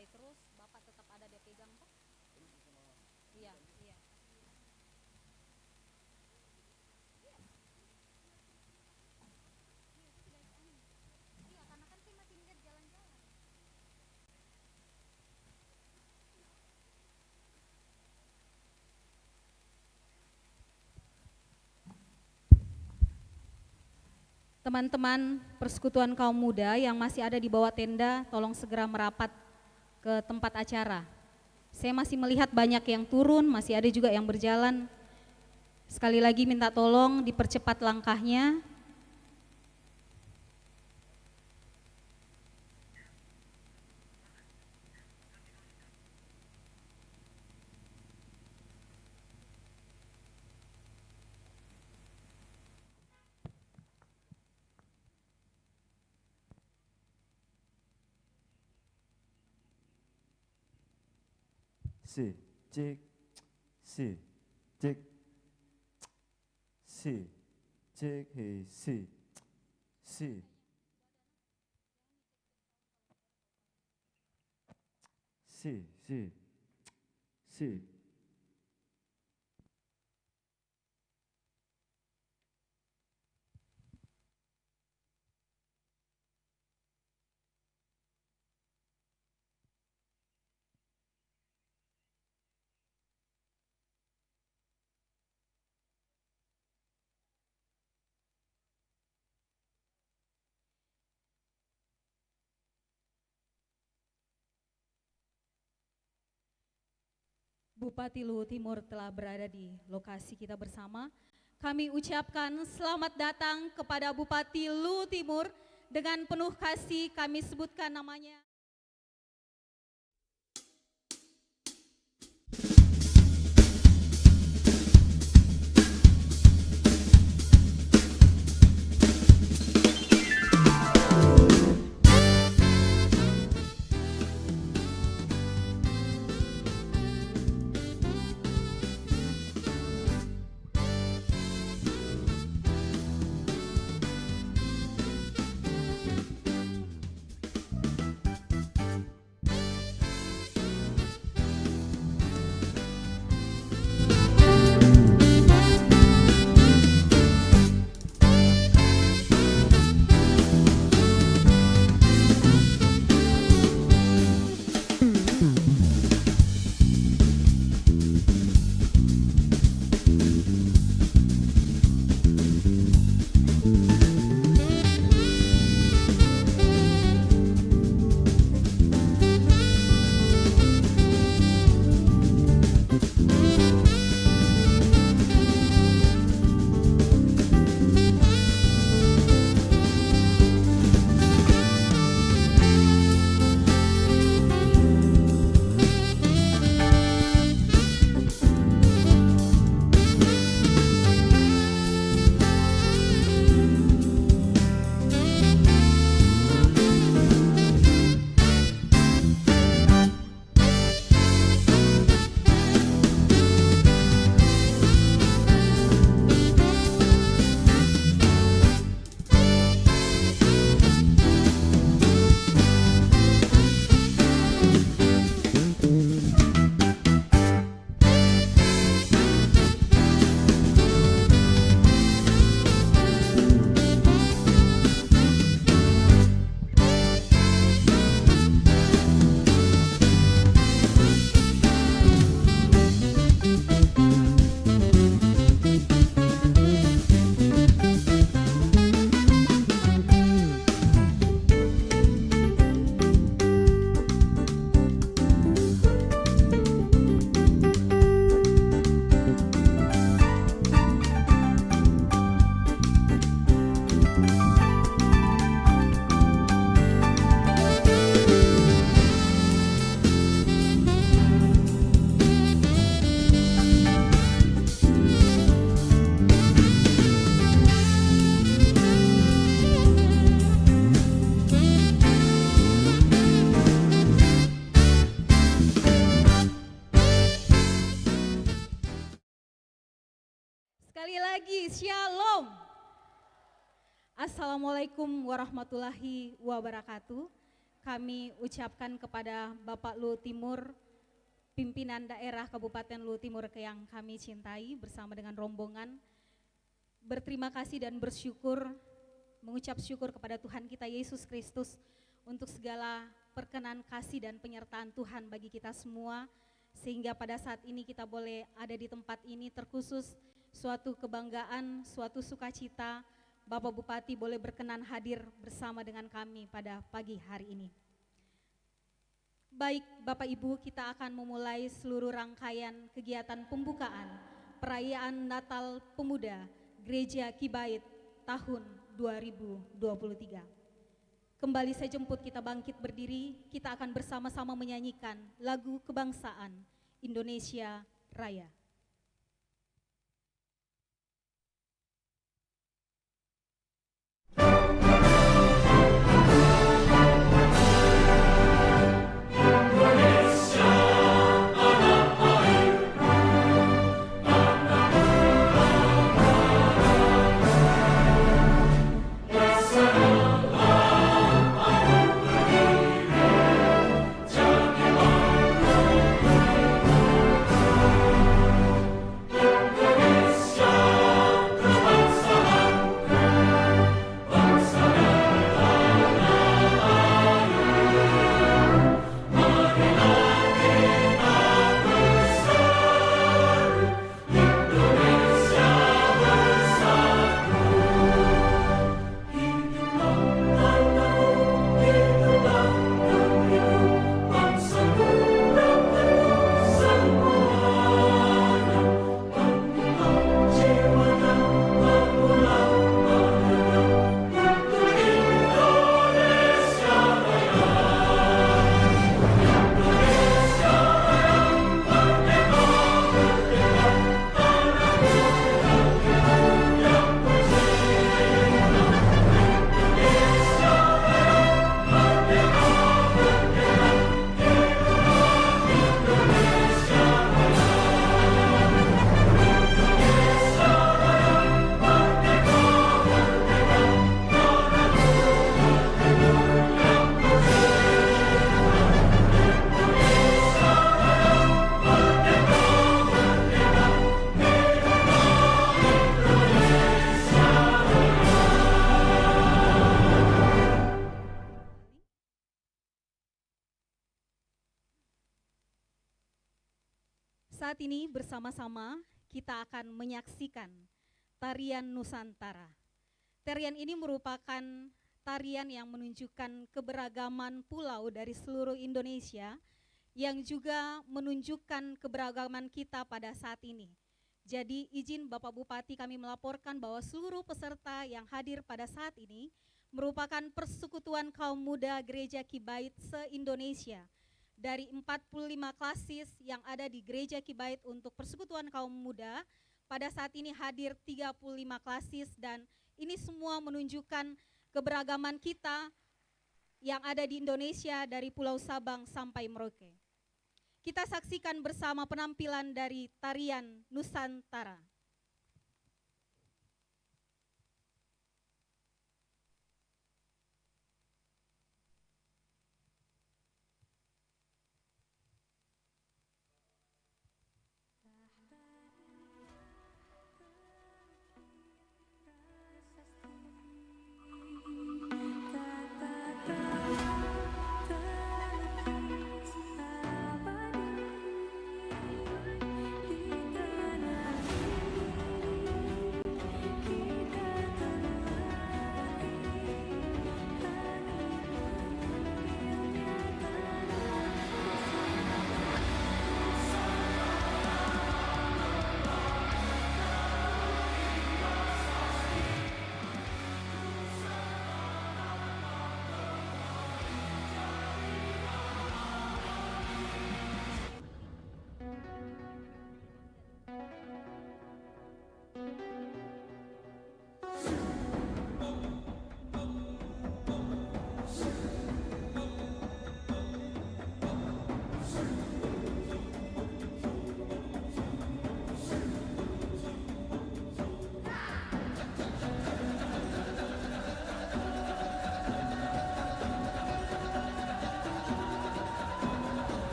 selesai terus Bapak tetap ada dia pegang toh? Iya, iya. Iya, karena kan saya masih lihat jalan-jalan. Teman-teman Persekutuan Kaum Muda yang masih ada di bawah tenda, tolong segera merapat ke tempat acara. Saya masih melihat banyak yang turun, masih ada juga yang berjalan. Sekali lagi minta tolong dipercepat langkahnya. C, cek, C, cek, C, cek, hey, C, C, C, C, C. Bupati Luhut Timur telah berada di lokasi kita bersama. Kami ucapkan selamat datang kepada Bupati Luhut Timur. Dengan penuh kasih kami sebutkan namanya. Sekali lagi, Shalom. Assalamualaikum warahmatullahi wabarakatuh. kami ucapkan kepada Bapak Luhut Timur, pimpinan daerah Kabupaten Luhut Timur yang kami cintai bersama dengan rombongan, berterima kasih dan bersyukur, mengucap syukur kepada Tuhan kita Yesus Kristus untuk segala perkenan kasih dan penyertaan Tuhan bagi kita semua, sehingga pada saat ini kita boleh ada di tempat ini, terkhusus suatu kebanggaan, suatu sukacita, Bapak Bupati boleh berkenan hadir bersama dengan kami pada pagi hari ini. Baik Bapak Ibu, kita akan memulai seluruh rangkaian kegiatan pembukaan perayaan Natal Pemuda Gereja Kibait tahun 2023. Kembali saya jemput kita bangkit berdiri, kita akan bersama-sama menyanyikan lagu kebangsaan Indonesia Raya. Saat ini bersama-sama kita akan menyaksikan tarian Nusantara. Tarian ini merupakan tarian yang menunjukkan keberagaman pulau dari seluruh Indonesia, yang juga menunjukkan keberagaman kita pada saat ini. Jadi izin Bapak Bupati kami melaporkan bahwa seluruh peserta yang hadir pada saat ini merupakan persekutuan kaum muda Gereja Kibait se-Indonesia. Dari 45 klasis yang ada di Gereja Kibait untuk persekutuan kaum muda, pada saat ini hadir 35 klasis, dan ini semua menunjukkan keberagaman kita yang ada di Indonesia dari Pulau Sabang sampai Merauke. Kita saksikan bersama penampilan dari tarian Nusantara. Di tanah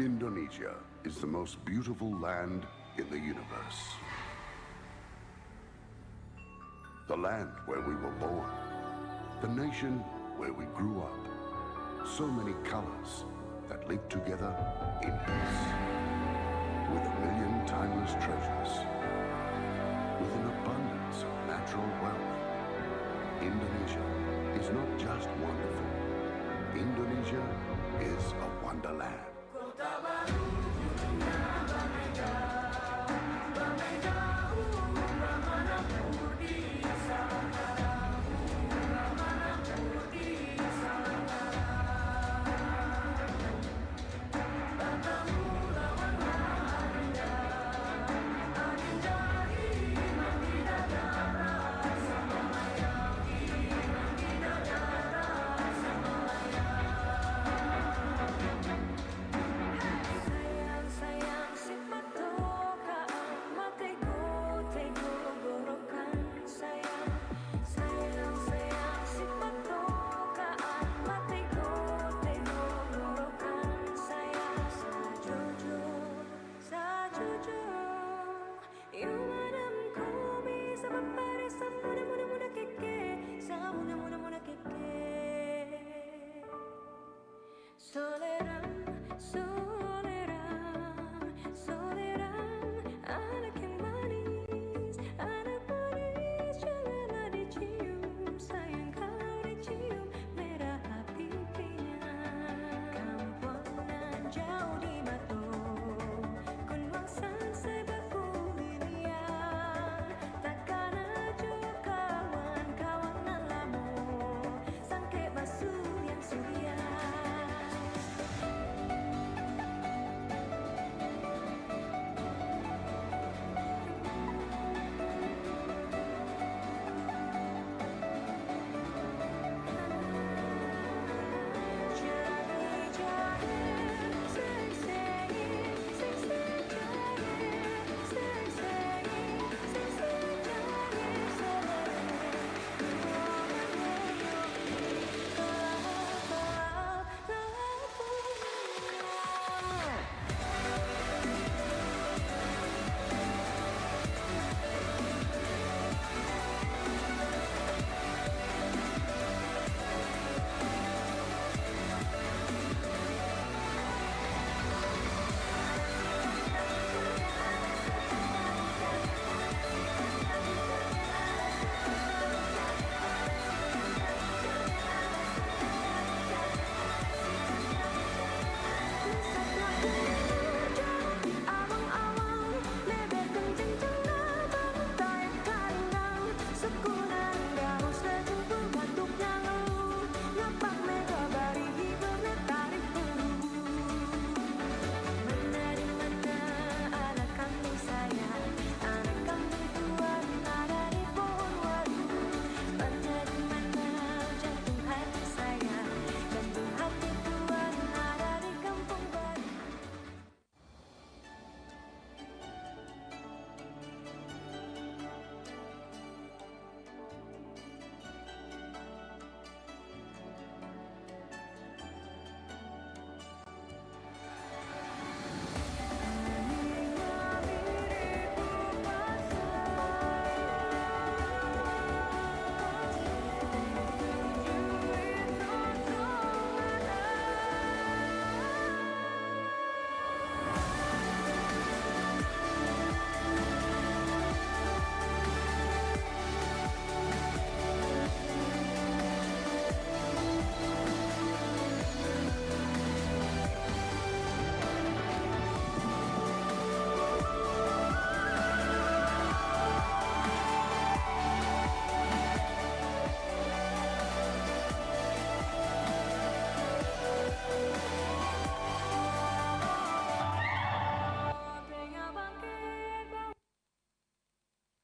Indonesia is the most beautiful land in the universe. The land where we were born. The nation where we grew up. So many colors that live together in peace. With a million timeless treasures. With an abundance of natural wealth. Indonesia is not just wonderful. Indonesia is a wonderland.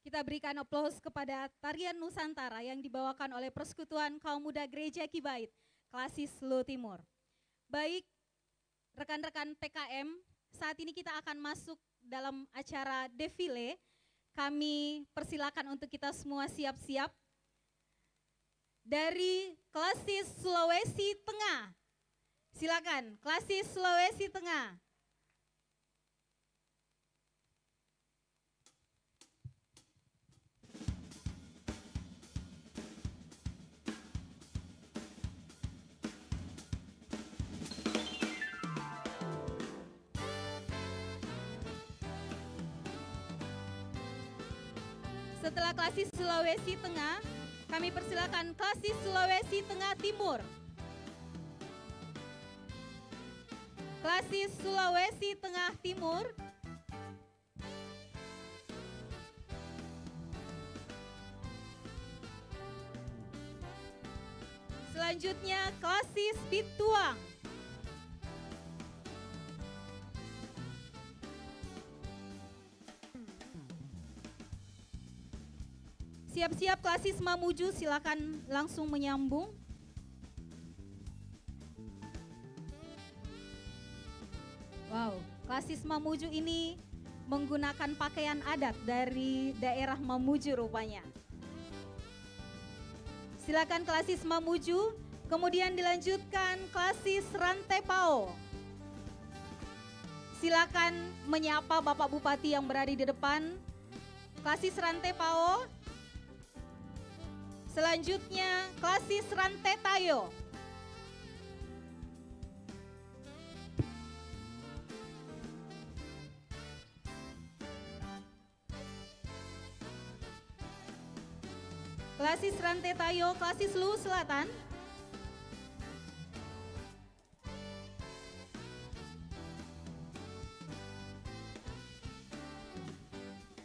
Kita berikan aplaus kepada tarian Nusantara yang dibawakan oleh Persekutuan Kaum Muda Gereja Kibait, Klasis Sulu Timur. Baik, rekan-rekan PKM, saat ini kita akan masuk dalam acara defile. Kami persilakan untuk kita semua siap-siap. Dari Klasis Sulawesi Tengah, silakan Klasis Sulawesi Tengah. Setelah klasis Sulawesi Tengah, kami persilakan klasis Sulawesi Tengah Timur. Klasis Sulawesi Tengah Timur. Selanjutnya klasis Bituang. Siap-siap klasis Mamuju, silakan langsung menyambung. Wow, klasis Mamuju ini menggunakan pakaian adat dari daerah Mamuju rupanya. Silakan klasis Mamuju, kemudian dilanjutkan klasis Rantepao. Silakan menyapa Bapak Bupati yang berada di depan. Klasis Rantepao. Selanjutnya klasis Rantetayo. Klasis Rantetayo, klasis Luwu Selatan.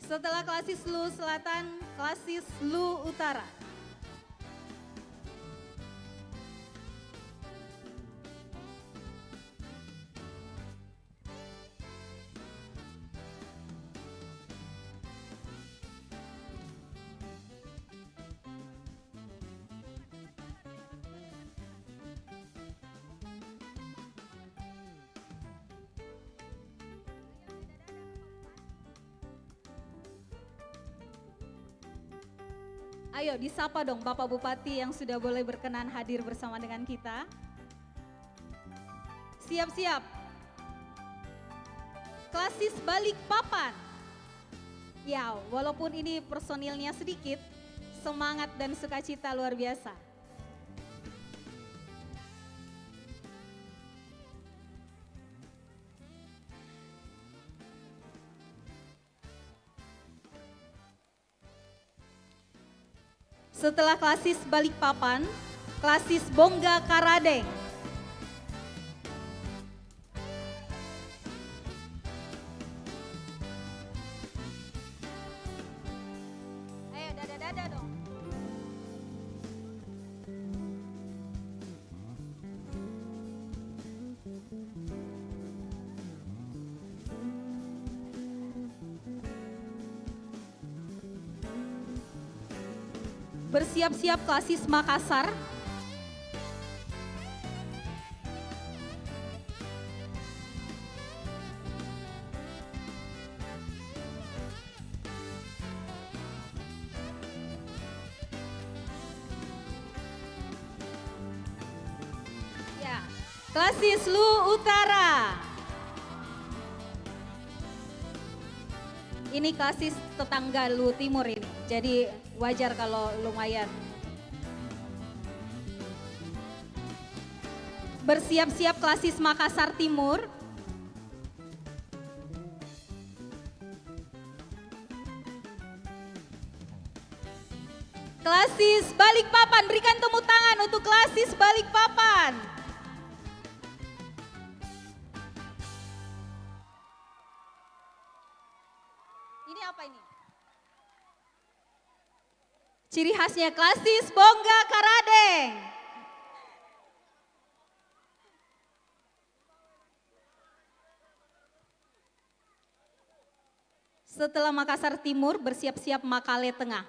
Setelah klasis Luwu Selatan, klasis Luwu Utara. Ayo disapa dong Bapak Bupati yang sudah boleh berkenan hadir bersama dengan kita. Siap-siap. Klasis Balikpapan. Ya, walaupun ini personilnya sedikit, semangat dan sukacita luar biasa. Setelah klasis Balikpapan, klasis Bongga Karadeng. Ayo dada-dada dong. Bersiap-siap klasis Makassar. Ya, klasis Luwu Utara. Ini klasis tetangga Luwu Timur ini, jadi wajar kalau lumayan. Bersiap-siap klasis Makassar Timur. Klasis Balikpapan, berikan tepuk tangan untuk klasis Balikpapan. Ini apa ini? Ciri khasnya klasis Bongga Karadeng. Setelah Makassar Timur, bersiap-siap Makale Tengah.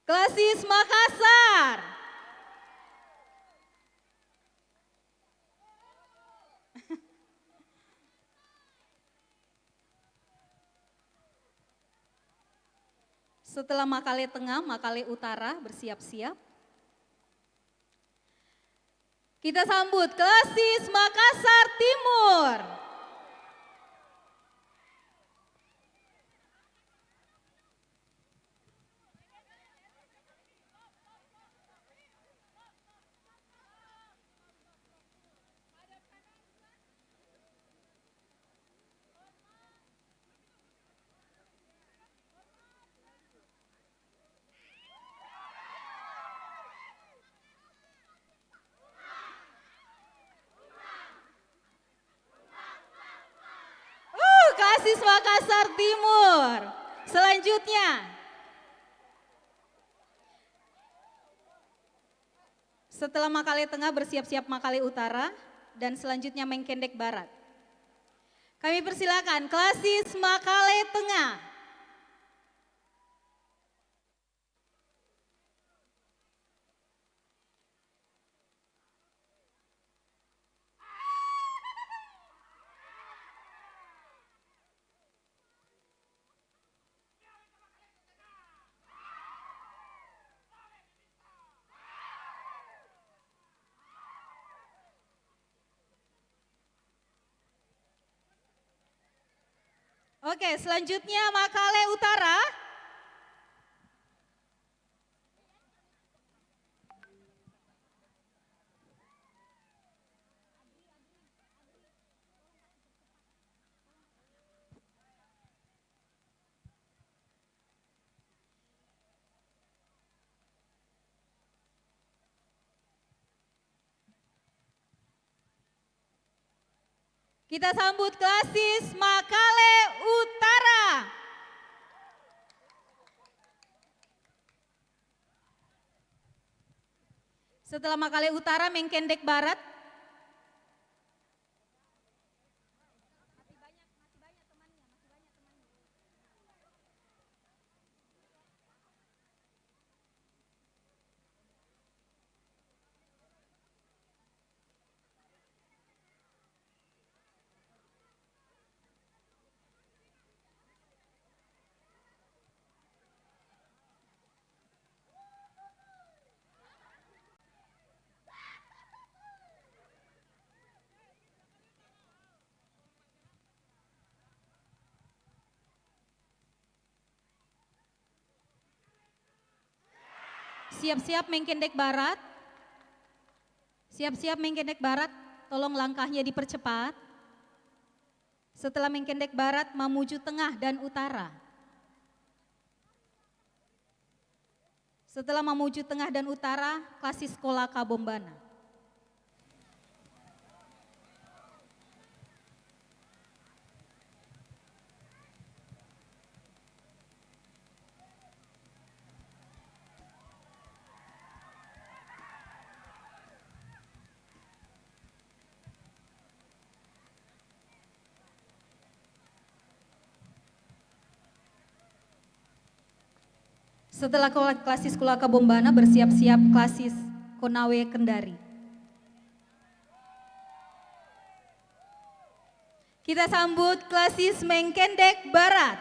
Klasis Makassar. Setelah Makale Tengah, Makale Utara bersiap-siap. Kita sambut klasis Makassar Timur. Klasis Makassar Timur. Selanjutnya, setelah Makale Tengah bersiap-siap Makale Utara dan selanjutnya Mengkendek Barat. Kami persilakan Klasis Makale Tengah. Oke, selanjutnya Makale Utara. Kita sambut Klasis Makale Utara. Setelah Makale Utara, Mengkendek Barat. Siap-siap Mengkendek Barat. Siap-siap Mengkendek Barat, tolong langkahnya dipercepat. Setelah Mengkendek Barat, Mamuju Tengah dan Utara. Setelah Mamuju Tengah dan Utara, Klasis Kolaka Bombana. Setelah Klasis Kolaka Bombana, bersiap-siap Klasis Konawe Kendari. Kita sambut Klasis Mengkendek Barat.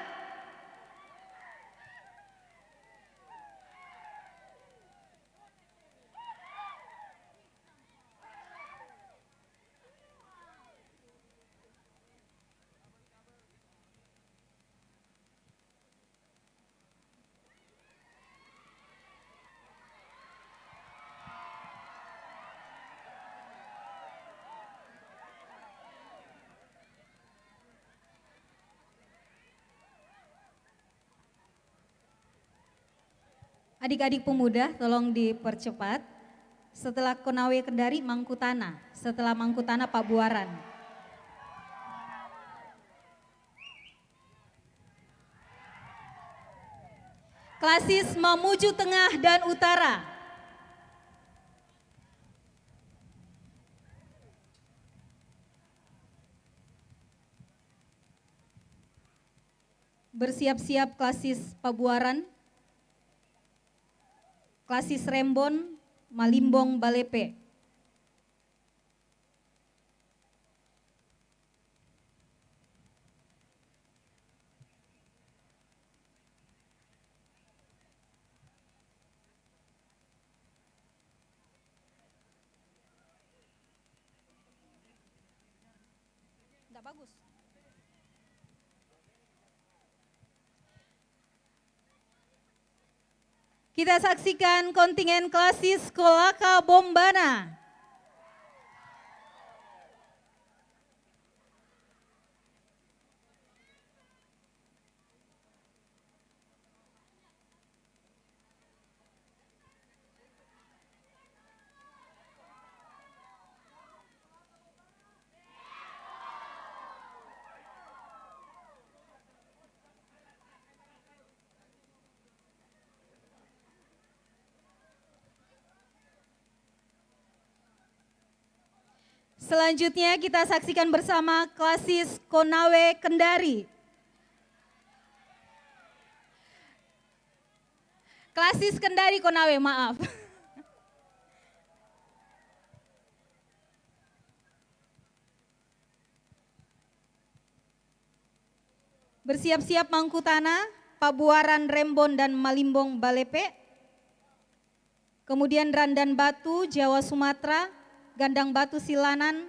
Adik-adik pemuda tolong dipercepat. Setelah Konawe Kendari, Mangkutana. Setelah Mangkutana, Pabuaran. Klasis Mamuju Tengah dan Utara. Bersiap-siap Klasis Pabuaran. Klasis Rembon, Malimbong, Balepe. Enggak bagus. Kita saksikan kontingen Klasis Kolaka Bombana. Selanjutnya kita saksikan bersama Klasis Konawe Kendari. Klasis Kendari Konawe, maaf. Bersiap-siap Mangkutana, Pabuaran Rembon dan Malimbong Balepe. Kemudian Randan Batu, Jawa Sumatera, Gandang Batu Silanan,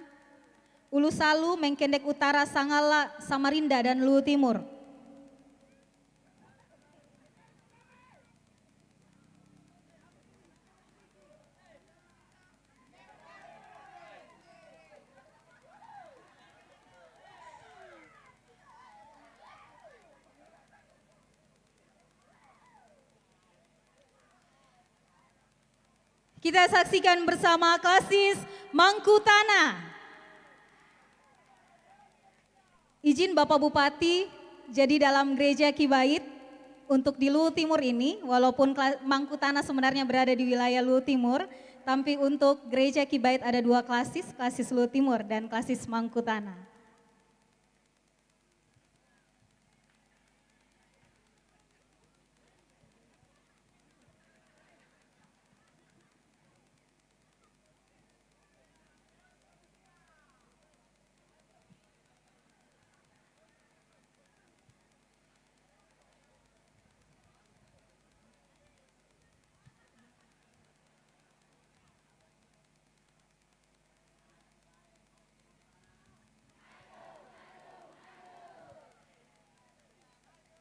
Ulu Salu, Mengkendek Utara, Sangala, Samarinda, dan Luwu Timur. Kita saksikan bersama Klasis Mangkutana. Izin Bapak Bupati, jadi dalam gereja Kibait untuk di Luwu Timur ini, walaupun Mangkutana sebenarnya berada di wilayah Luwu Timur, tapi untuk gereja Kibait ada dua klasis, klasis Luwu Timur dan klasis Mangkutana.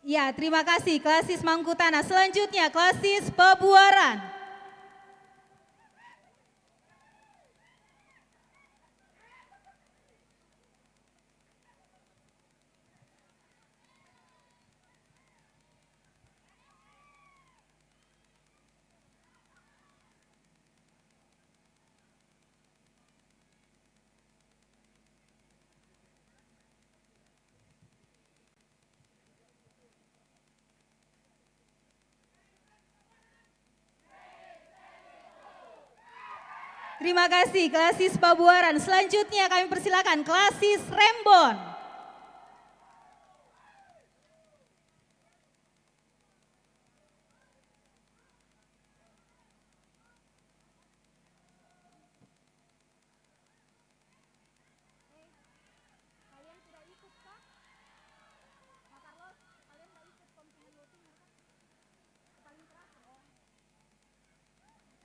Ya, terima kasih klasis Mangkutana. Selanjutnya klasis Pabuaran. Terima kasih klasis Pabuaran. Selanjutnya kami persilakan klasis Rembon.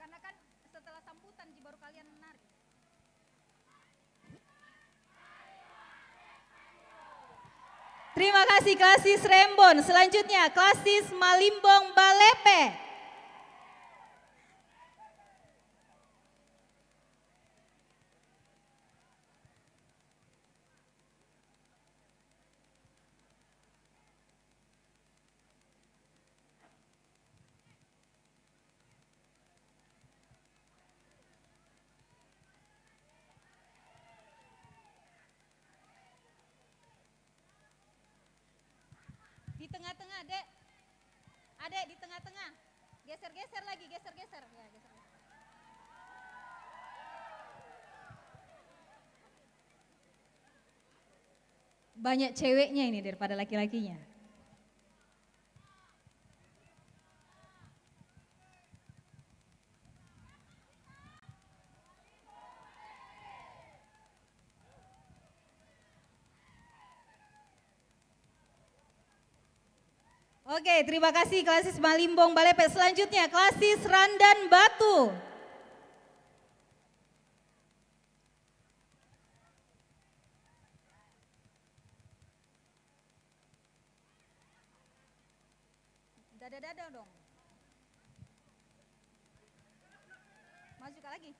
Karena kan setelah sambutan baru kalian menarik. Terima kasih klasis Rembon. Selanjutnya klasis Malimbong Balepe. Di tengah-tengah, Dek. Adek di tengah-tengah. Geser-geser lagi, geser-geser. Ya, geser. Banyak ceweknya ini daripada laki-lakinya. Oke, terima kasih klasis Malimbong Balepe. Selanjutnya klasis Randan Batu. Dada-dada dong. Maju lagi.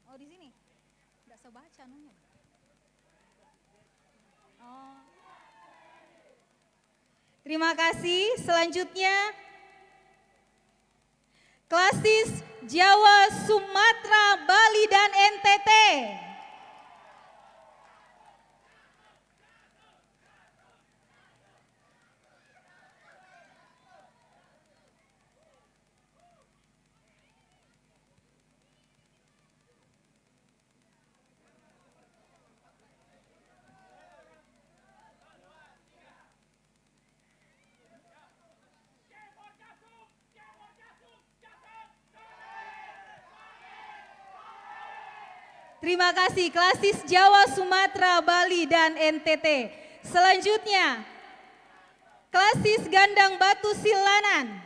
Oh, di sini. Enggak sebaca anunya. Oh. Terima kasih. Selanjutnya klasis Jawa, Sumatera, Bali, dan NTT. Terima kasih Klasis Jawa, Sumatera, Bali, dan NTT. Selanjutnya, Klasis Gandang Batu Silanan.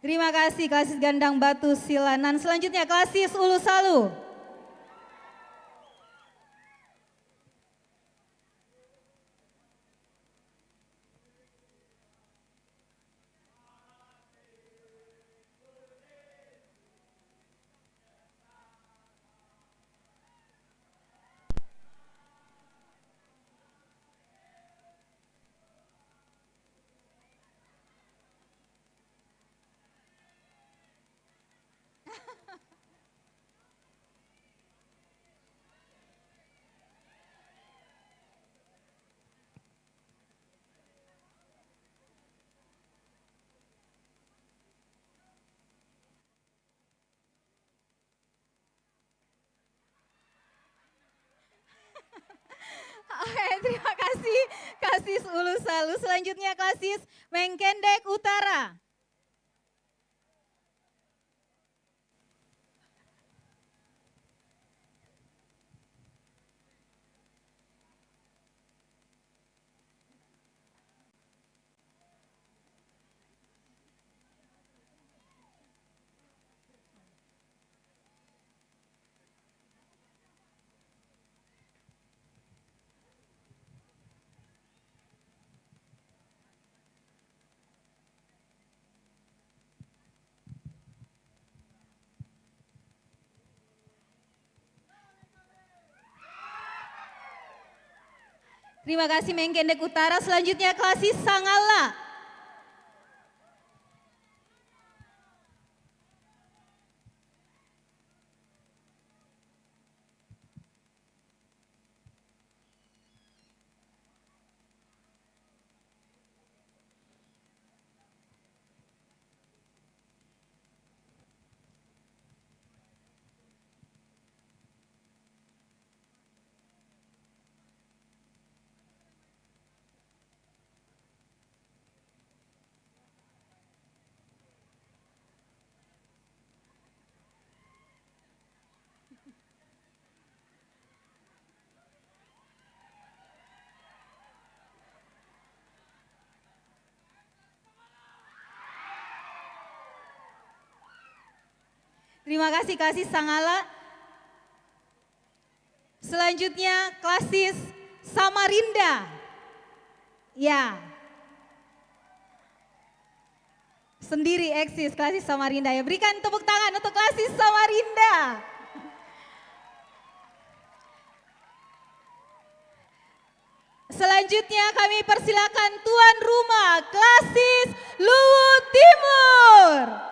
Terima kasih Klasis Gandang Batu Silanan. Selanjutnya Klasis Ulu Salu. Oke, terima kasih Klasis Ulu Salu. Selanjutnya Klasis Mengkendek Utara. Terima kasih Mengkendek Utara. Selanjutnya Klasis Sangala. Terima kasih Klasis Sangala. Selanjutnya Klasis Samarinda. Ya. Sendiri eksis Klasis Samarinda ya. Berikan tepuk tangan untuk Klasis Samarinda. Selanjutnya kami persilakan tuan rumah Klasis Luwu Timur.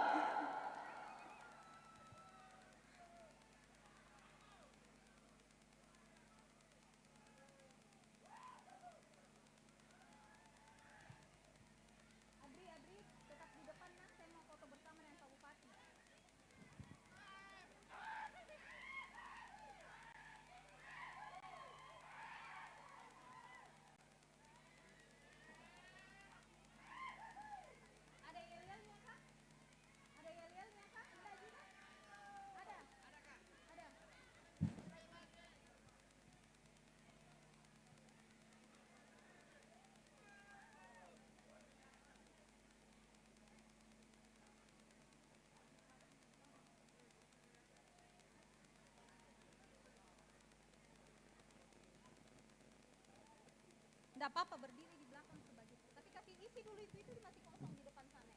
Enggak apa-apa berdiri di belakang sebagai. Tapi kasih isi dulu itu masih kosong di depan sana.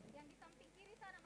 Yang di samping kiri sana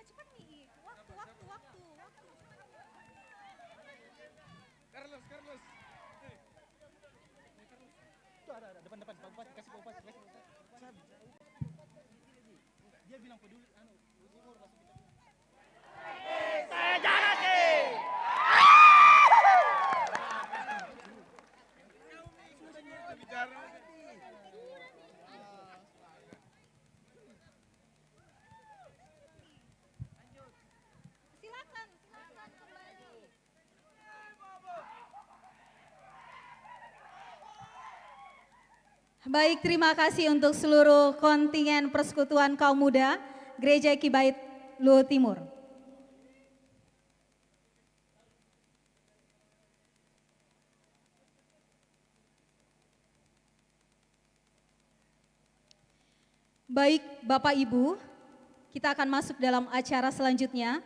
cepat nih. Waktu. Carlos. Itu ada depan Pak Bupati, kasih Pak Bupati. Dia bilang peduli timur langsung kita. Silakan kembali. Baik, terima kasih untuk seluruh kontingen Persekutuan Kaum Muda Gereja Kibait Luhut Timur. Baik, Bapak Ibu, kita akan masuk dalam acara selanjutnya.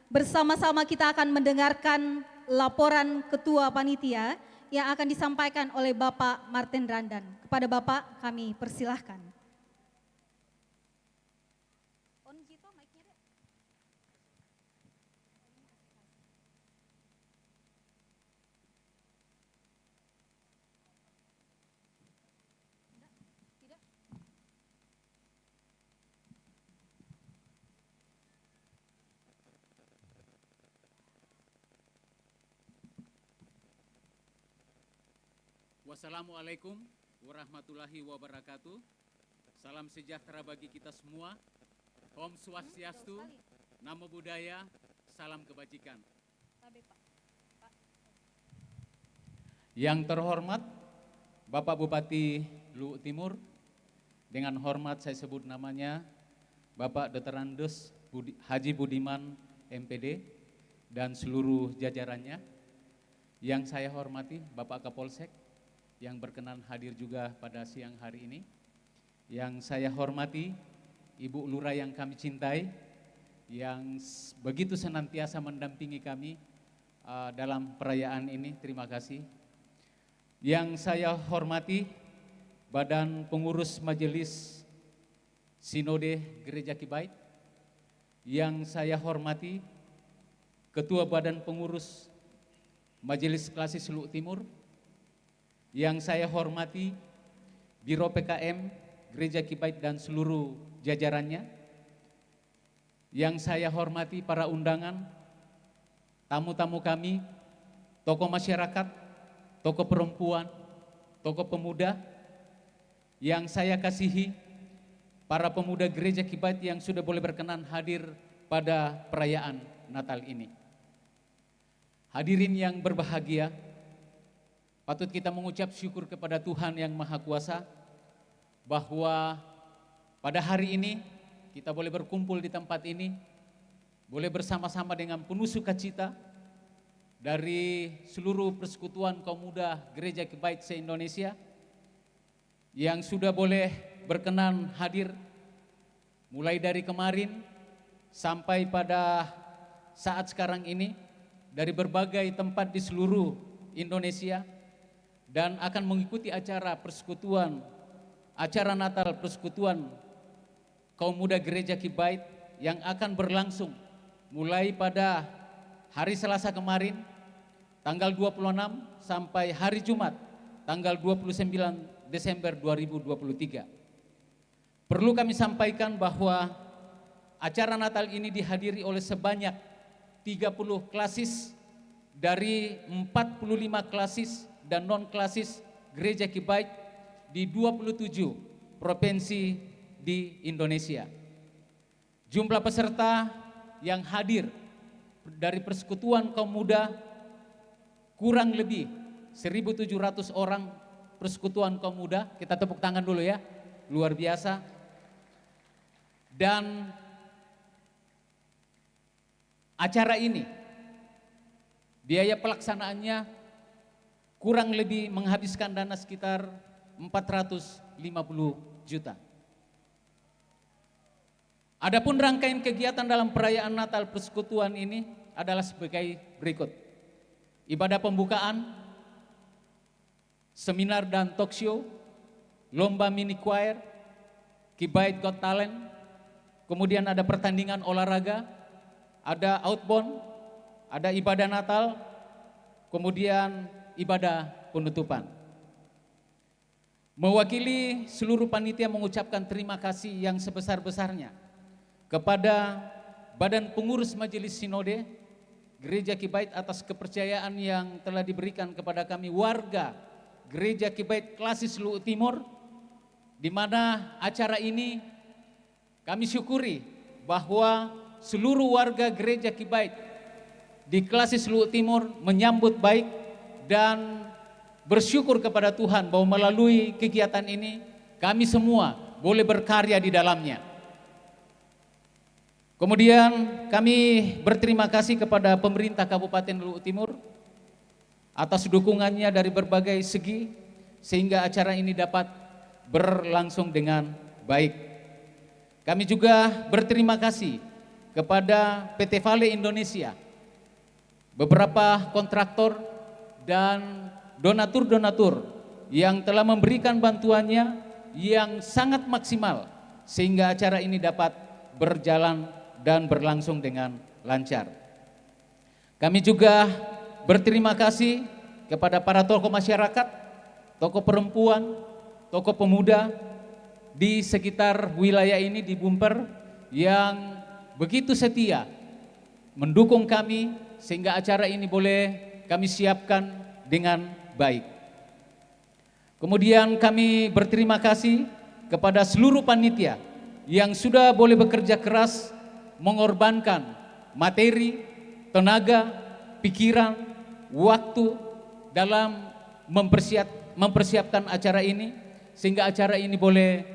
Bersama-sama kita akan mendengarkan laporan Ketua Panitia yang akan disampaikan oleh Bapak Martin Randan. Kepada Bapak kami persilahkan. Wassalamualaikum warahmatullahi wabarakatuh. Salam sejahtera bagi kita semua. Om Swastiastu, Namo Buddhaya, salam kebajikan. Yang terhormat Bapak Bupati Luhut Timur, dengan hormat saya sebut namanya Bapak Dr. Andes Haji Budiman MPD dan seluruh jajarannya. Yang saya hormati Bapak Kapolsek yang berkenan hadir juga pada siang hari ini. Yang saya hormati Ibu Lurah yang kami cintai, yang begitu senantiasa mendampingi kami dalam perayaan ini, terima kasih. Yang saya hormati Badan Pengurus Majelis Sinode Gereja Kibait, yang saya hormati Ketua Badan Pengurus Majelis Klasis Luhut Timur, yang saya hormati Biro PKM Gereja Kibait dan seluruh jajarannya, yang saya hormati para undangan, tamu-tamu kami, tokoh masyarakat, tokoh perempuan, tokoh pemuda, yang saya kasihi para pemuda Gereja Kibait yang sudah boleh berkenan hadir pada perayaan Natal ini. Hadirin yang berbahagia, patut kita mengucap syukur kepada Tuhan yang Maha Kuasa bahwa pada hari ini kita boleh berkumpul di tempat ini, boleh bersama-sama dengan penuh sukacita dari seluruh persekutuan kaum muda Gereja Kibait se-Indonesia yang sudah boleh berkenan hadir mulai dari kemarin sampai pada saat sekarang ini dari berbagai tempat di seluruh Indonesia, dan akan mengikuti acara persekutuan, acara Natal Persekutuan Kaum Muda Gereja Kibait yang akan berlangsung mulai pada hari Selasa kemarin tanggal 26 sampai hari Jumat tanggal 29 Desember 2023. Perlu kami sampaikan bahwa acara Natal ini dihadiri oleh sebanyak 30 klasis dari 45 klasis dan non-klasis Gereja Kibait di 27 provinsi di Indonesia. Jumlah peserta yang hadir dari persekutuan kaum muda kurang lebih 1.700 orang persekutuan kaum muda. Kita tepuk tangan dulu ya, luar biasa. Dan acara ini biaya pelaksanaannya kurang lebih menghabiskan dana sekitar 450 juta. Adapun rangkaian kegiatan dalam perayaan Natal Persekutuan ini adalah sebagai berikut. Ibadah pembukaan, seminar dan talk show, lomba mini choir, Kibait Got Talent, kemudian ada pertandingan olahraga, ada outbound, ada ibadah Natal, kemudian ibadah penutupan. Mewakili seluruh panitia mengucapkan terima kasih yang sebesar-besarnya kepada Badan Pengurus Majelis Sinode Gereja Kibait atas kepercayaan yang telah diberikan kepada kami warga Gereja Kibait Klasis Luwu Timur, di mana acara ini kami syukuri bahwa seluruh warga Gereja Kibait di Klasis Luwu Timur menyambut baik dan bersyukur kepada Tuhan bahwa melalui kegiatan ini kami semua boleh berkarya di dalamnya. Kemudian kami berterima kasih kepada pemerintah Kabupaten Luwu Timur atas dukungannya dari berbagai segi sehingga acara ini dapat berlangsung dengan baik. Kami juga berterima kasih kepada PT Vale Indonesia, beberapa kontraktor dan donatur-donatur yang telah memberikan bantuannya yang sangat maksimal sehingga acara ini dapat berjalan dan berlangsung dengan lancar. Kami juga berterima kasih kepada para tokoh masyarakat, tokoh perempuan, tokoh pemuda di sekitar wilayah ini di Bumper yang begitu setia mendukung kami sehingga acara ini boleh kami siapkan dengan baik. Kemudian kami berterima kasih kepada seluruh panitia yang sudah boleh bekerja keras mengorbankan materi, tenaga, pikiran, waktu dalam mempersiapkan acara ini sehingga acara ini boleh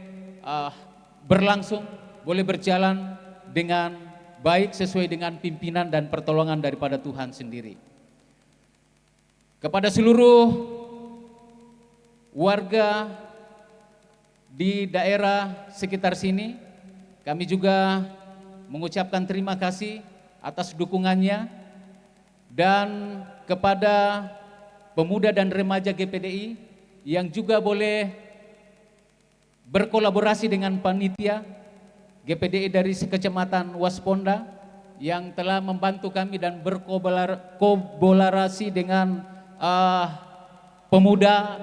berlangsung, boleh berjalan dengan baik sesuai dengan pimpinan dan pertolongan daripada Tuhan sendiri. Kepada seluruh warga di daerah sekitar sini, kami juga mengucapkan terima kasih atas dukungannya dan kepada pemuda dan remaja GPDI yang juga boleh berkolaborasi dengan panitia GPDI dari Kecamatan Wasponda yang telah membantu kami dan berkolaborasi dengan pemuda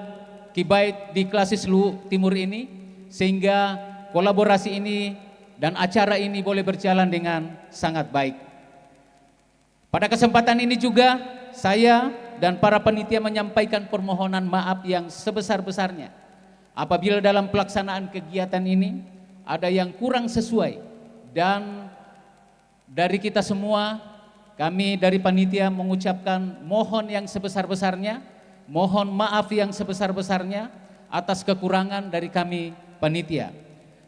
Kibait di Klasis Luwu Timur ini sehingga kolaborasi ini dan acara ini boleh berjalan dengan sangat baik. Pada kesempatan ini juga saya dan para panitia menyampaikan permohonan maaf yang sebesar-besarnya apabila dalam pelaksanaan kegiatan ini ada yang kurang sesuai dan dari kita semua, kami dari panitia mengucapkan mohon yang sebesar-besarnya, mohon maaf yang sebesar-besarnya atas kekurangan dari kami panitia.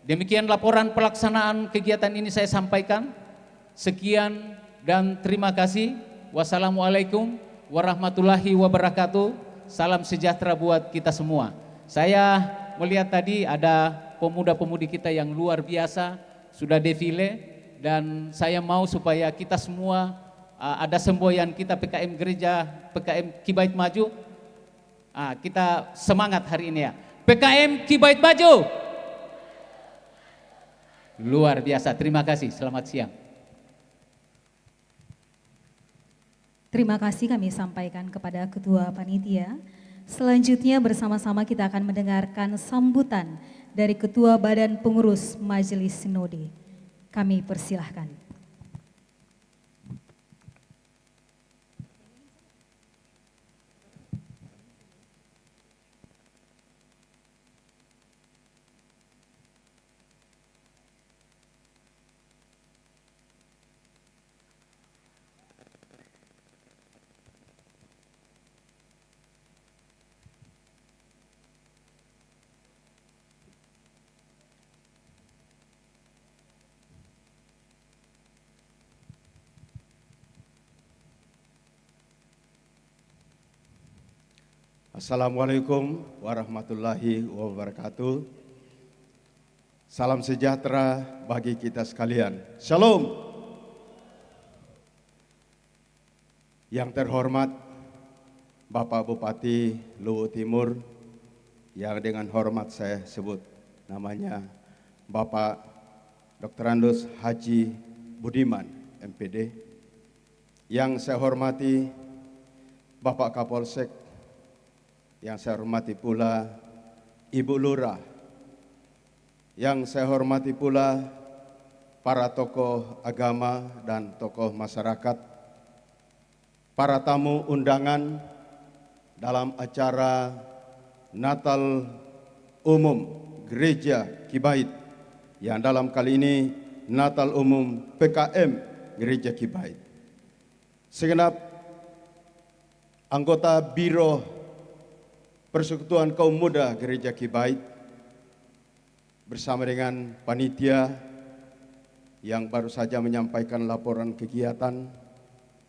Demikian laporan pelaksanaan kegiatan ini saya sampaikan. Sekian dan terima kasih. Wassalamualaikum warahmatullahi wabarakatuh. Salam sejahtera buat kita semua. Saya melihat tadi ada pemuda-pemudi kita yang luar biasa sudah defile dan saya mau supaya kita semua ada semboyan kita PKM Gereja PKM Kibait Maju. Kita semangat hari ini ya. PKM Kibait Maju. Luar biasa, terima kasih, selamat siang. Terima kasih kami sampaikan kepada Ketua Panitia. Selanjutnya bersama-sama kita akan mendengarkan sambutan dari Ketua Badan Pengurus Majelis Sinode. Kami persilahkan. Assalamualaikum warahmatullahi wabarakatuh. Salam sejahtera bagi kita sekalian. Shalom. Yang terhormat Bapak Bupati Luwu Timur, yang dengan hormat saya sebut namanya Bapak Dr. Andos Haji Budiman, MPD. Yang saya hormati Bapak Kapolsek, yang saya hormati pula Ibu Lurah, yang saya hormati pula para tokoh agama dan tokoh masyarakat, para tamu undangan dalam acara Natal Umum Gereja Kibait, yang dalam kali ini Natal Umum PKM Gereja Kibait. Segenap anggota Biro Persekutuan Kaum Muda Gereja Kibait bersama dengan panitia yang baru saja menyampaikan laporan kegiatan,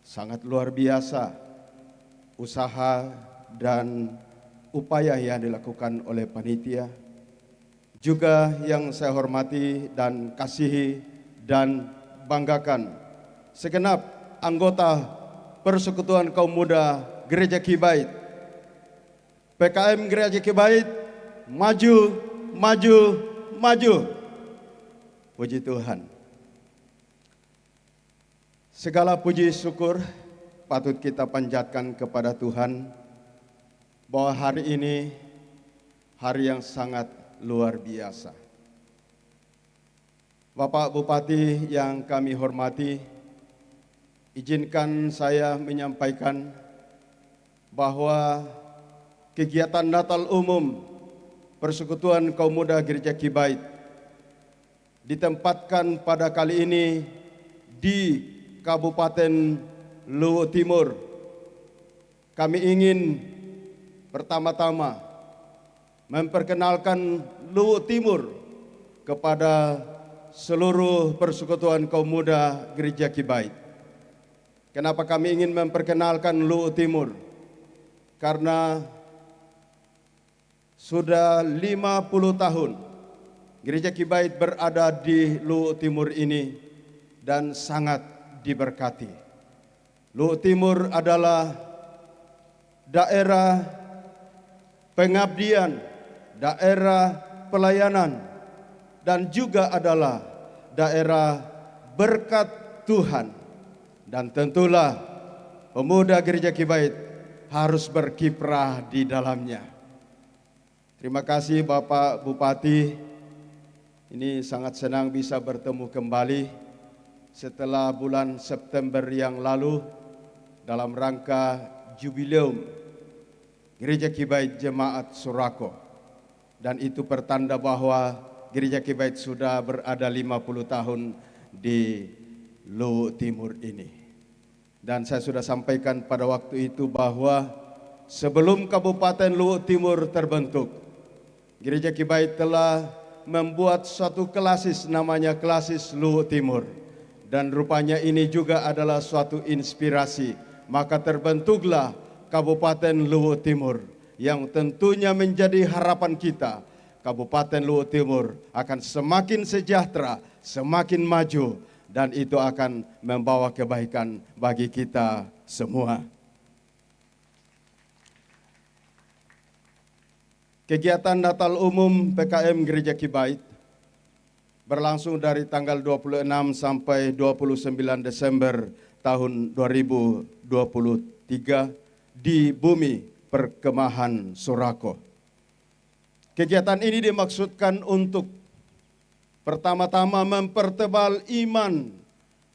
sangat luar biasa usaha dan upaya yang dilakukan oleh panitia. Juga yang saya hormati dan kasihi dan banggakan segenap anggota Persekutuan Kaum Muda Gereja Kibait. PKM Gereja Kibait, maju, maju, maju. Puji Tuhan. Segala puji syukur patut kita panjatkan kepada Tuhan bahwa hari ini hari yang sangat luar biasa. Bapak Bupati yang kami hormati, izinkan saya menyampaikan bahwa kegiatan Natal Umum Persekutuan Kaum Muda Gereja Kibait ditempatkan pada kali ini di Kabupaten Luwu Timur. Kami ingin pertama-tama memperkenalkan Luwu Timur kepada seluruh Persekutuan Kaum Muda Gereja Kibait. Kenapa kami ingin memperkenalkan Luwu Timur? Karena sudah 50 tahun Gereja Kibait berada di Luwu Timur ini dan sangat diberkati. Luwu Timur adalah daerah pengabdian, daerah pelayanan, dan juga adalah daerah berkat Tuhan. Dan tentulah pemuda Gereja Kibait harus berkiprah di dalamnya. Terima kasih Bapak Bupati. Ini sangat senang bisa bertemu kembali setelah bulan September yang lalu dalam rangka jubileum Gereja Kibait Jemaat Surako. Dan itu pertanda bahwa Gereja Kibait sudah berada 50 tahun di Luwu Timur ini. Dan saya sudah sampaikan pada waktu itu bahwa sebelum Kabupaten Luwu Timur terbentuk, Gereja Kibait telah membuat suatu klasis namanya Klasis Luwu Timur. Dan rupanya ini juga adalah suatu inspirasi. Maka terbentuklah Kabupaten Luwu Timur yang tentunya menjadi harapan kita. Kabupaten Luwu Timur akan semakin sejahtera, semakin maju, dan itu akan membawa kebaikan bagi kita semua. Kegiatan Natal Umum PKM Gereja Kibait berlangsung dari tanggal 26 sampai 29 Desember tahun 2023 di Bumi Perkemahan Surako. Kegiatan ini dimaksudkan untuk pertama-tama mempertebal iman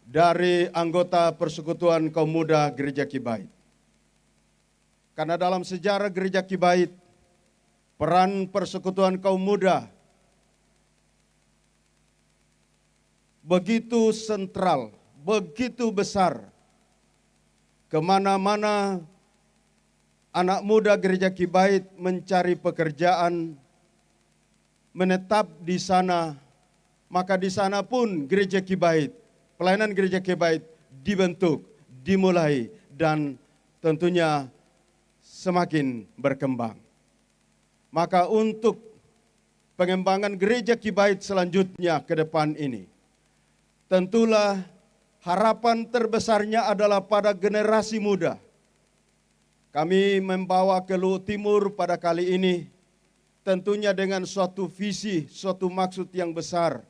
dari anggota Persekutuan Kaum Muda Gereja Kibait. Karena dalam sejarah Gereja Kibait, peran Persekutuan Kaum Muda begitu sentral, begitu besar. Kemana-mana anak muda Gereja Kibait mencari pekerjaan, menetap di sana, maka di sana pun Gereja Kibait, pelayanan Gereja Kibait dibentuk, dimulai, dan tentunya semakin berkembang. Maka untuk pengembangan Gereja Kibait selanjutnya ke depan ini, tentulah harapan terbesarnya adalah pada generasi muda. Kami membawa ke Luwu Timur pada kali ini tentunya dengan suatu visi, suatu maksud yang besar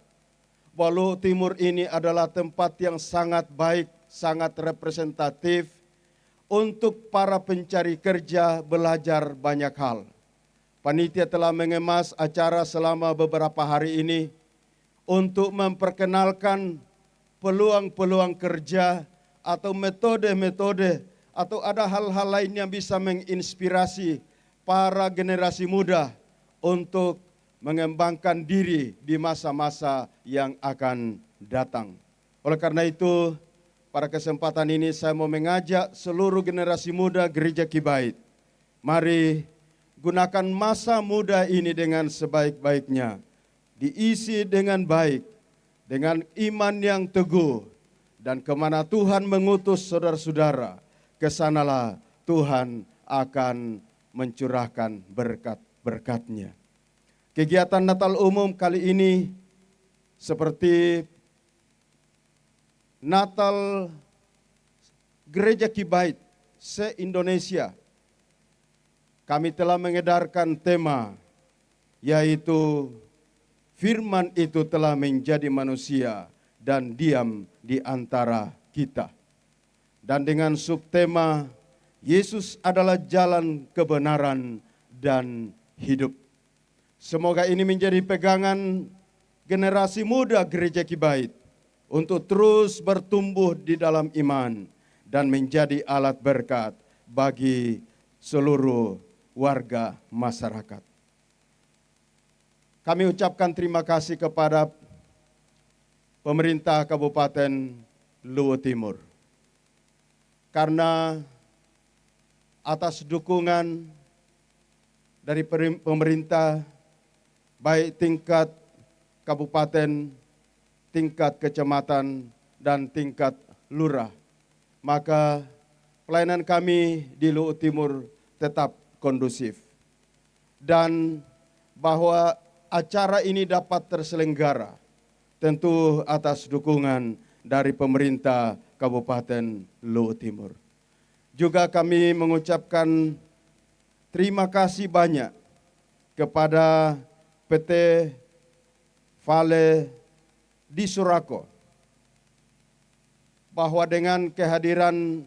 bahwa Luwu Timur ini adalah tempat yang sangat baik, sangat representatif untuk para pencari kerja belajar banyak hal. Panitia telah mengemas acara selama beberapa hari ini untuk memperkenalkan peluang-peluang kerja atau metode-metode atau ada hal-hal lain yang bisa menginspirasi para generasi muda untuk mengembangkan diri di masa-masa yang akan datang. Oleh karena itu, pada kesempatan ini saya mau mengajak seluruh generasi muda Gereja Kibait. Mari gunakan masa muda ini dengan sebaik-baiknya. Diisi dengan baik, dengan iman yang teguh. Dan kemana Tuhan mengutus saudara-saudara, kesanalah Tuhan akan mencurahkan berkat-berkat-Nya. Kegiatan Natal umum kali ini seperti Natal Gereja Kibait se-Indonesia. Kami telah mengedarkan tema yaitu firman itu telah menjadi manusia dan diam di antara kita. Dan dengan subtema Yesus adalah jalan kebenaran dan hidup. Semoga ini menjadi pegangan generasi muda Gereja Kibait untuk terus bertumbuh di dalam iman dan menjadi alat berkat bagi seluruh warga masyarakat. Kami ucapkan terima kasih kepada pemerintah Kabupaten Luwu Timur karena atas dukungan dari pemerintah baik tingkat kabupaten, tingkat kecamatan, dan tingkat lurah, maka pelayanan kami di Luwu Timur tetap kondusif. Dan bahwa acara ini dapat terselenggara tentu atas dukungan dari pemerintah Kabupaten Luwu Timur. Juga kami mengucapkan terima kasih banyak kepada PT Vale di Surako, bahwa dengan kehadiran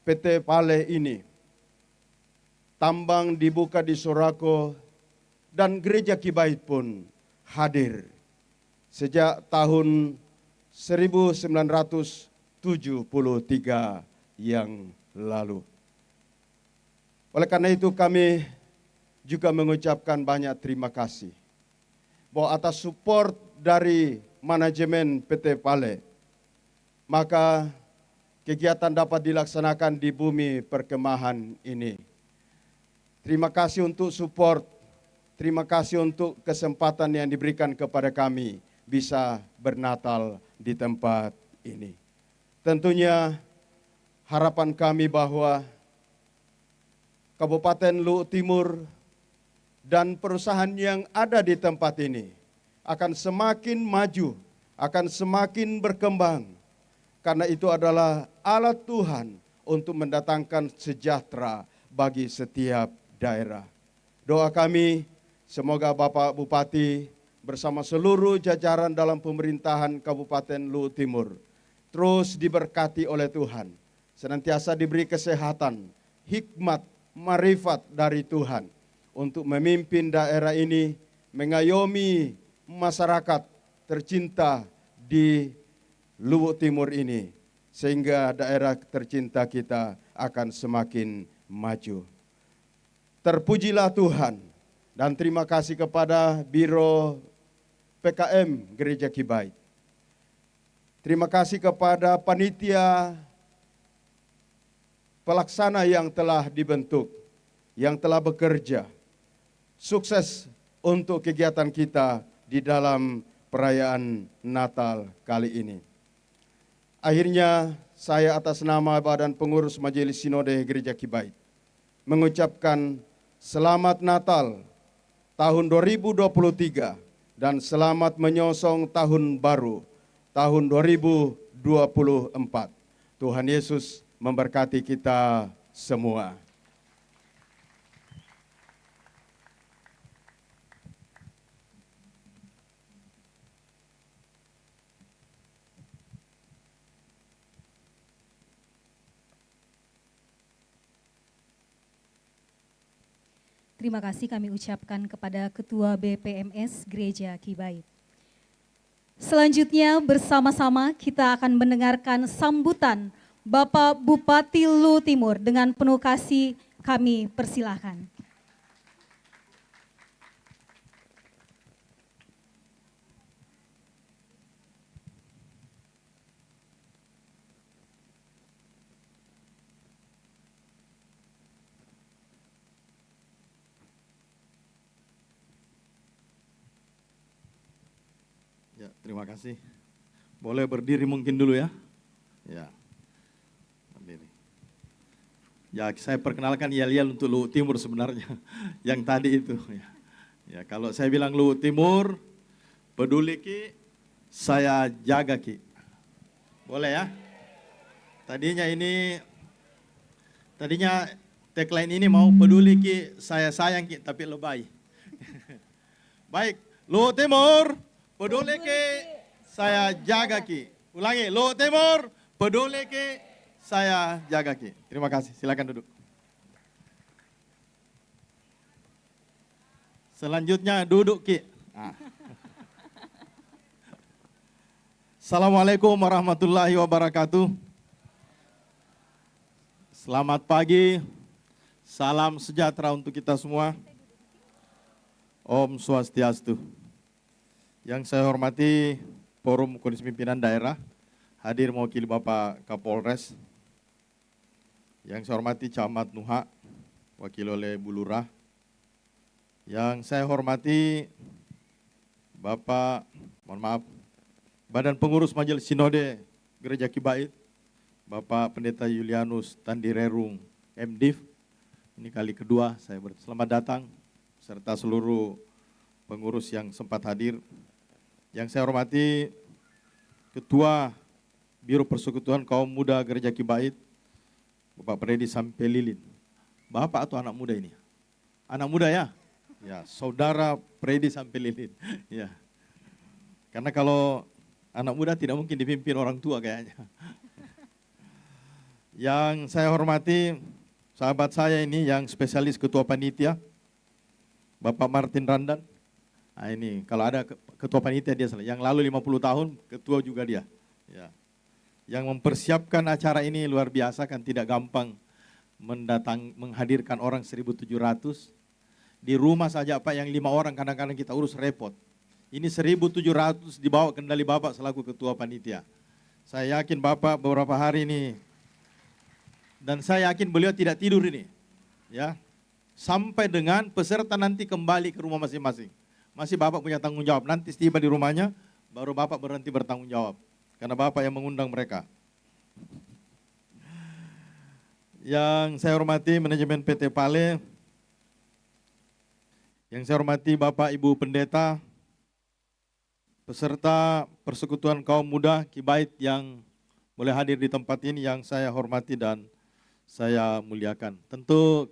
PT Vale ini, tambang dibuka di Surako dan Gereja Kibait pun hadir sejak tahun 1973 yang lalu. Oleh karena itu kami juga mengucapkan banyak terima kasih bahwa atas support dari manajemen PT Vale, maka kegiatan dapat dilaksanakan di bumi perkemahan ini. Terima kasih untuk support, terima kasih untuk kesempatan yang diberikan kepada kami bisa bernatal di tempat ini. Tentunya harapan kami bahwa Kabupaten Luwu Timur dan perusahaan yang ada di tempat ini akan semakin maju, akan semakin berkembang. Karena itu adalah alat Tuhan untuk mendatangkan sejahtera bagi setiap daerah. Doa kami, semoga Bapak Bupati bersama seluruh jajaran dalam pemerintahan Kabupaten Luwu Timur terus diberkati oleh Tuhan. Senantiasa diberi kesehatan, hikmat, marifat dari Tuhan untuk memimpin daerah ini, mengayomi masyarakat tercinta di Luwu Timur ini, sehingga daerah tercinta kita akan semakin maju. Terpujilah Tuhan dan terima kasih kepada Biro PKM Gereja Kibait. Terima kasih kepada panitia pelaksana yang telah dibentuk, yang telah bekerja. Sukses untuk kegiatan kita di dalam perayaan Natal kali ini. Akhirnya saya atas nama Badan Pengurus Majelis Sinode Gereja Kibait mengucapkan Selamat Natal tahun 2023 dan selamat menyongsong tahun baru tahun 2024. Tuhan Yesus memberkati kita semua. terima kasih kami ucapkan kepada Ketua BPMS Gereja Kibait. Selanjutnya bersama-sama kita akan mendengarkan sambutan Bapak Bupati Luwu Timur. Dengan penuh kasih kami persilahkan. Ya, terima kasih. Boleh berdiri mungkin dulu ya. Ya, berdiri. Ya, saya perkenalkan yel-yel untuk Luwu Timur sebenarnya, yang tadi itu. Ya, kalau saya bilang Luwu Timur, peduli Ki, saya jaga Ki. Boleh ya? Tadinya tagline ini mau peduli Ki, saya sayang Ki, tapi lebay. Baik, Luwu Timur, peduli Ki, saya jaga Ki. Ulangi, Luwu Timur, peduli Ki, saya jaga Ki. Terima kasih, silakan duduk. Selanjutnya duduk Ki. Assalamualaikum warahmatullahi wabarakatuh. Selamat pagi, salam sejahtera untuk kita semua. Om Swastiastu. Yang saya hormati Forum Komisi Pimpinan Daerah, hadir mewakili Bapak Kapolres. Yang saya hormati Camat Nuha, wakil oleh Bu Lurah. Yang saya hormati Bapak, Badan Pengurus Majelis Sinode Gereja Kibait, Bapak Pendeta Julianus Tandirerung, MDiv. Ini kali kedua saya selamat datang, serta seluruh pengurus yang sempat hadir. Yang saya hormati Ketua Biro Persekutuan Kaum Muda Gereja Kibait, Bapak Freddy Sampelilin. Bapak atau anak muda ini? Anak muda ya? Ya, Saudara Freddy Sampelilin. Ya. Karena kalau anak muda tidak mungkin dipimpin orang tua kayaknya. Yang saya hormati sahabat saya ini yang spesialis ketua panitia, Bapak Martin Randan. Nah ini kalau ada ketua panitia dia salah. Yang lalu 50 tahun ketua juga dia. Ya. Yang mempersiapkan acara ini luar biasa, kan tidak gampang menghadirkan orang 1.700. Di rumah saja Pak yang 5 orang kadang-kadang kita urus repot. Ini 1.700 dibawa kendali Bapak selaku ketua panitia. Saya yakin Bapak beberapa hari ini, dan saya yakin beliau tidak tidur ini. Ya, sampai dengan peserta nanti kembali ke rumah masing-masing. Masih Bapak punya tanggung jawab. Nanti tiba di rumahnya, baru Bapak berhenti bertanggung jawab. Karena Bapak yang mengundang mereka. Yang saya hormati manajemen PT Pale. Yang saya hormati Bapak Ibu Pendeta, peserta Persekutuan Kaum Muda Kibait yang boleh hadir di tempat ini, yang saya hormati dan saya muliakan. Tentu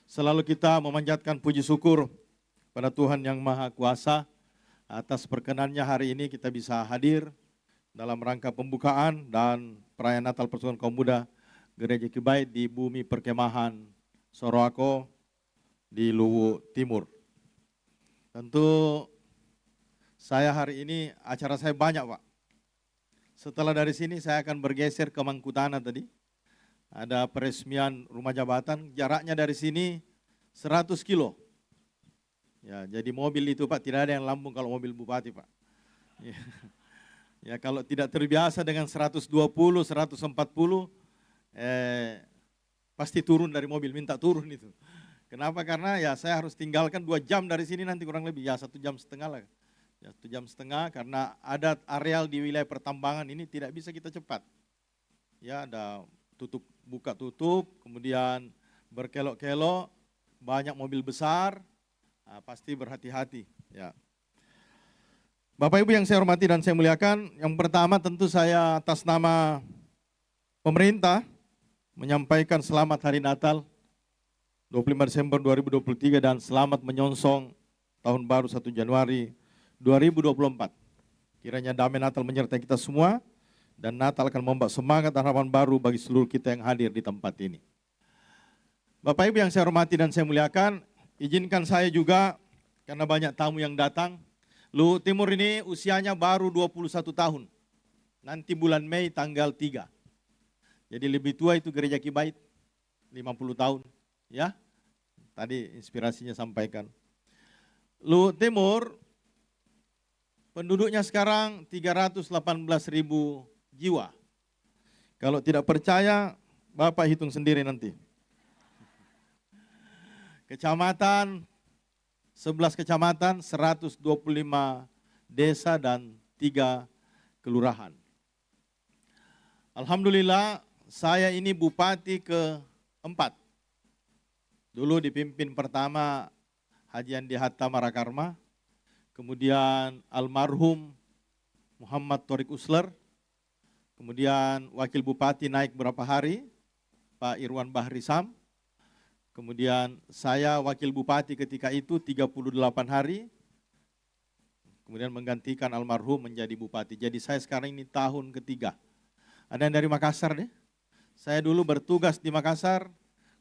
selalu kita memanjatkan puji syukur pada Tuhan yang Maha Kuasa atas perkenannya hari ini kita bisa hadir dalam rangka pembukaan dan perayaan Natal Persekutuan Kaum Muda Gereja Kibait di bumi perkemahan Soroako di Luwu Timur. Tentu saya hari ini acara saya banyak Pak. Setelah dari sini saya akan bergeser ke Mangkutana tadi. Ada peresmian rumah jabatan, jaraknya dari sini 100 kilo. Ya, jadi mobil itu Pak tidak ada yang lambung kalau mobil bupati Pak. Ya, kalau tidak terbiasa dengan 120, 140, pasti turun dari mobil, minta turun itu. Kenapa? Karena ya saya harus tinggalkan 2 jam dari sini nanti kurang lebih, ya 1 jam setengah lah. Ya, 1 jam setengah karena ada areal di wilayah pertambangan ini tidak bisa kita cepat. Ya, ada tutup, buka tutup, kemudian berkelok-kelok, banyak mobil besar. Nah, pasti berhati-hati. Ya. Bapak Ibu yang saya hormati dan saya muliakan, yang pertama tentu saya atas nama pemerintah menyampaikan selamat Hari Natal 25 Desember 2023 dan selamat menyongsong Tahun Baru 1 Januari 2024. Kiranya damai Natal menyertai kita semua dan Natal akan membawa semangat dan harapan baru bagi seluruh kita yang hadir di tempat ini. Bapak Ibu yang saya hormati dan saya muliakan, izinkan saya juga, karena banyak tamu yang datang. Luhut Timur ini usianya baru 21 tahun. Nanti bulan Mei tanggal 3. Jadi lebih tua itu Gereja Kibait, 50 tahun. Ya, tadi inspirasinya sampaikan. Luhut Timur, penduduknya sekarang 318.000 jiwa. Kalau tidak percaya, Bapak hitung sendiri nanti. Kecamatan, 11 kecamatan, 125 desa dan 3 kelurahan. Alhamdulillah, saya ini bupati ke-4. Dulu dipimpin pertama Haji Andi Hatta Marakarma, kemudian almarhum Muhammad Torik Usler, kemudian wakil bupati naik berapa hari, Pak Irwan Bahri Sam, kemudian saya wakil bupati ketika itu 38 hari, kemudian menggantikan almarhum menjadi bupati. Jadi saya sekarang ini tahun ketiga. Ada yang dari Makassar deh? Saya dulu bertugas di Makassar,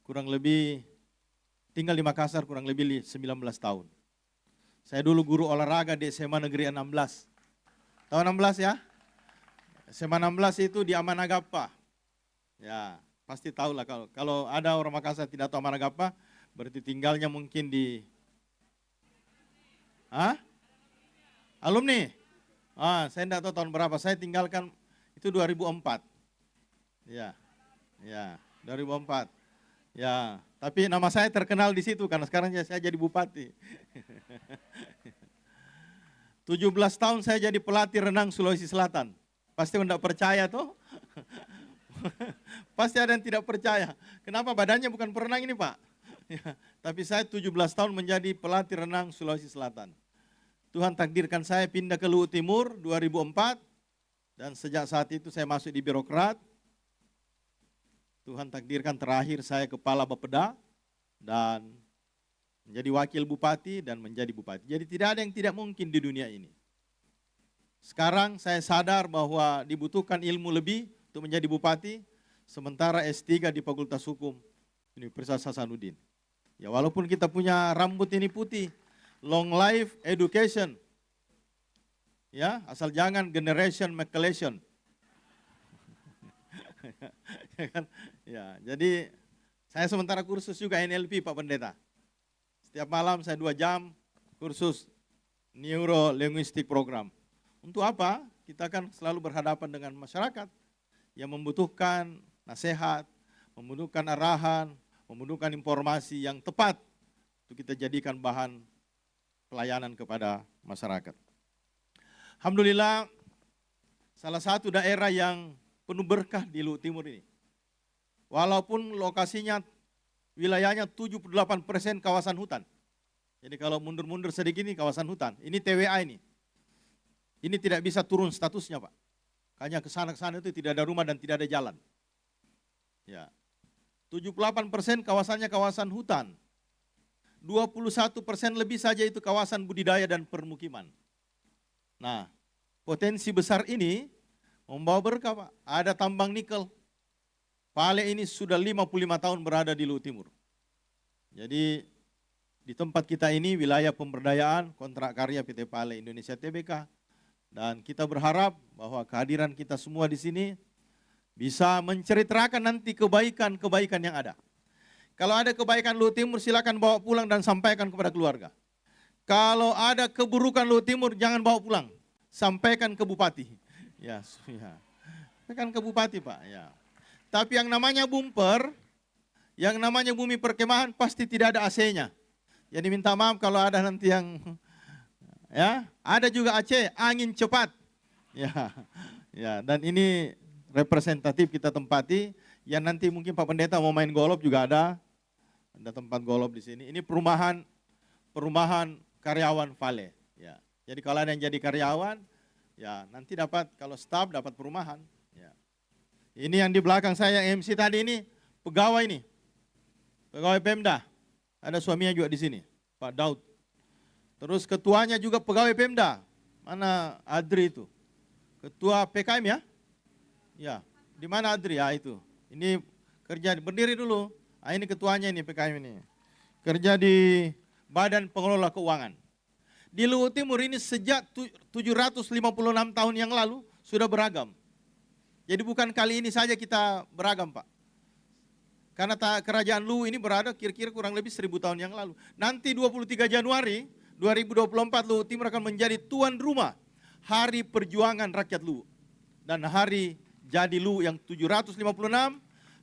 kurang lebih, tinggal di Makassar kurang lebih 19 tahun. Saya dulu guru olahraga di SMA Negeri 16. Tahun 16 ya? SMA 16 itu di Amanagapa. Ya, pasti tahu lah kalau ada orang Makassar tidak tahu Amanagapa, berarti tinggalnya mungkin di alumni. Saya tidak tahu tahun berapa. Saya tinggalkan itu 2004. Ya. 2004. Ya, tapi nama saya terkenal di situ karena sekarang saya jadi bupati. 17 tahun saya jadi pelatih renang Sulawesi Selatan. Pasti tidak percaya toh? Pasti ada yang tidak percaya. Kenapa badannya bukan perenang ini Pak? Ya, tapi saya 17 tahun menjadi pelatih renang Sulawesi Selatan. Tuhan takdirkan saya pindah ke Luhut Timur 2004. Dan sejak saat itu saya masuk di birokrat. Tuhan takdirkan terakhir saya kepala Bapeda dan menjadi wakil bupati dan menjadi bupati. Jadi tidak ada yang tidak mungkin di dunia ini. Sekarang saya sadar bahwa dibutuhkan ilmu lebih untuk menjadi bupati, sementara S3 di Fakultas Hukum Universitas Hasanuddin. Ya walaupun kita punya rambut ini putih, long life education. Ya, asal jangan generation McClellan. Ya, jadi saya sementara kursus juga NLP Pak Pendeta. Setiap malam saya 2 jam kursus Neuro Linguistic Program. Untuk apa? Kita kan selalu berhadapan dengan masyarakat yang membutuhkan nasihat, membutuhkan arahan, membutuhkan informasi yang tepat untuk kita jadikan bahan pelayanan kepada masyarakat. Alhamdulillah, salah satu daerah yang penuh berkah di Luhut Timur ini. Walaupun lokasinya, wilayahnya 78% kawasan hutan. Jadi kalau mundur-mundur sedikit ini kawasan hutan. Ini TWA ini. Ini tidak bisa turun statusnya Pak. Hanya ke sana itu tidak ada rumah dan tidak ada jalan. Ya. 78% kawasannya kawasan hutan. 21% lebih saja itu kawasan budidaya dan permukiman. Nah, potensi besar ini membawa berkah Pak. Ada tambang nikel. Pale ini sudah 55 tahun berada di Luhut Timur. Jadi di tempat kita ini wilayah pemberdayaan kontrak karya PT Pale Indonesia Tbk. Dan kita berharap bahwa kehadiran kita semua di sini bisa menceritakan nanti kebaikan-kebaikan yang ada. Kalau ada kebaikan Luhut Timur silakan bawa pulang dan sampaikan kepada keluarga. Kalau ada keburukan Luhut Timur jangan bawa pulang, sampaikan ke bupati. Ya. Sampaikan ke bupati Pak. Ya. Tapi yang namanya bumper, yang namanya bumi perkemahan pasti tidak ada AC-nya. Jadi minta maaf kalau ada nanti yang ya, ada juga AC, angin cepat. Ya, dan ini representatif kita tempati. Yang nanti mungkin Pak Pendeta mau main golf juga ada tempat golf di sini. Ini perumahan karyawan Vale. Ya, jadi kalau ada yang jadi karyawan, ya nanti dapat kalau staf dapat perumahan. Ya. Ini yang di belakang saya MC tadi ini pegawai ini, pegawai Pemda. Ada suaminya juga di sini, Pak Daud. Terus ketuanya juga pegawai Pemda. Mana Adri itu? Ketua PKM ya? Ya, di mana Adri? Ya itu. Ini kerja, berdiri dulu. Ini ketuanya ini PKM ini. Kerja di Badan Pengelola Keuangan. Di Luhut Timur ini sejak 756 tahun yang lalu sudah beragam. Jadi bukan kali ini saja kita beragam, Pak. Karena kerajaan Luwu ini berada kira-kira kurang lebih 1000 tahun yang lalu. Nanti 23 Januari 2024 Luhut Timur akan menjadi tuan rumah Hari Perjuangan Rakyat Luwu. Dan Hari Jadi Luwu yang 756,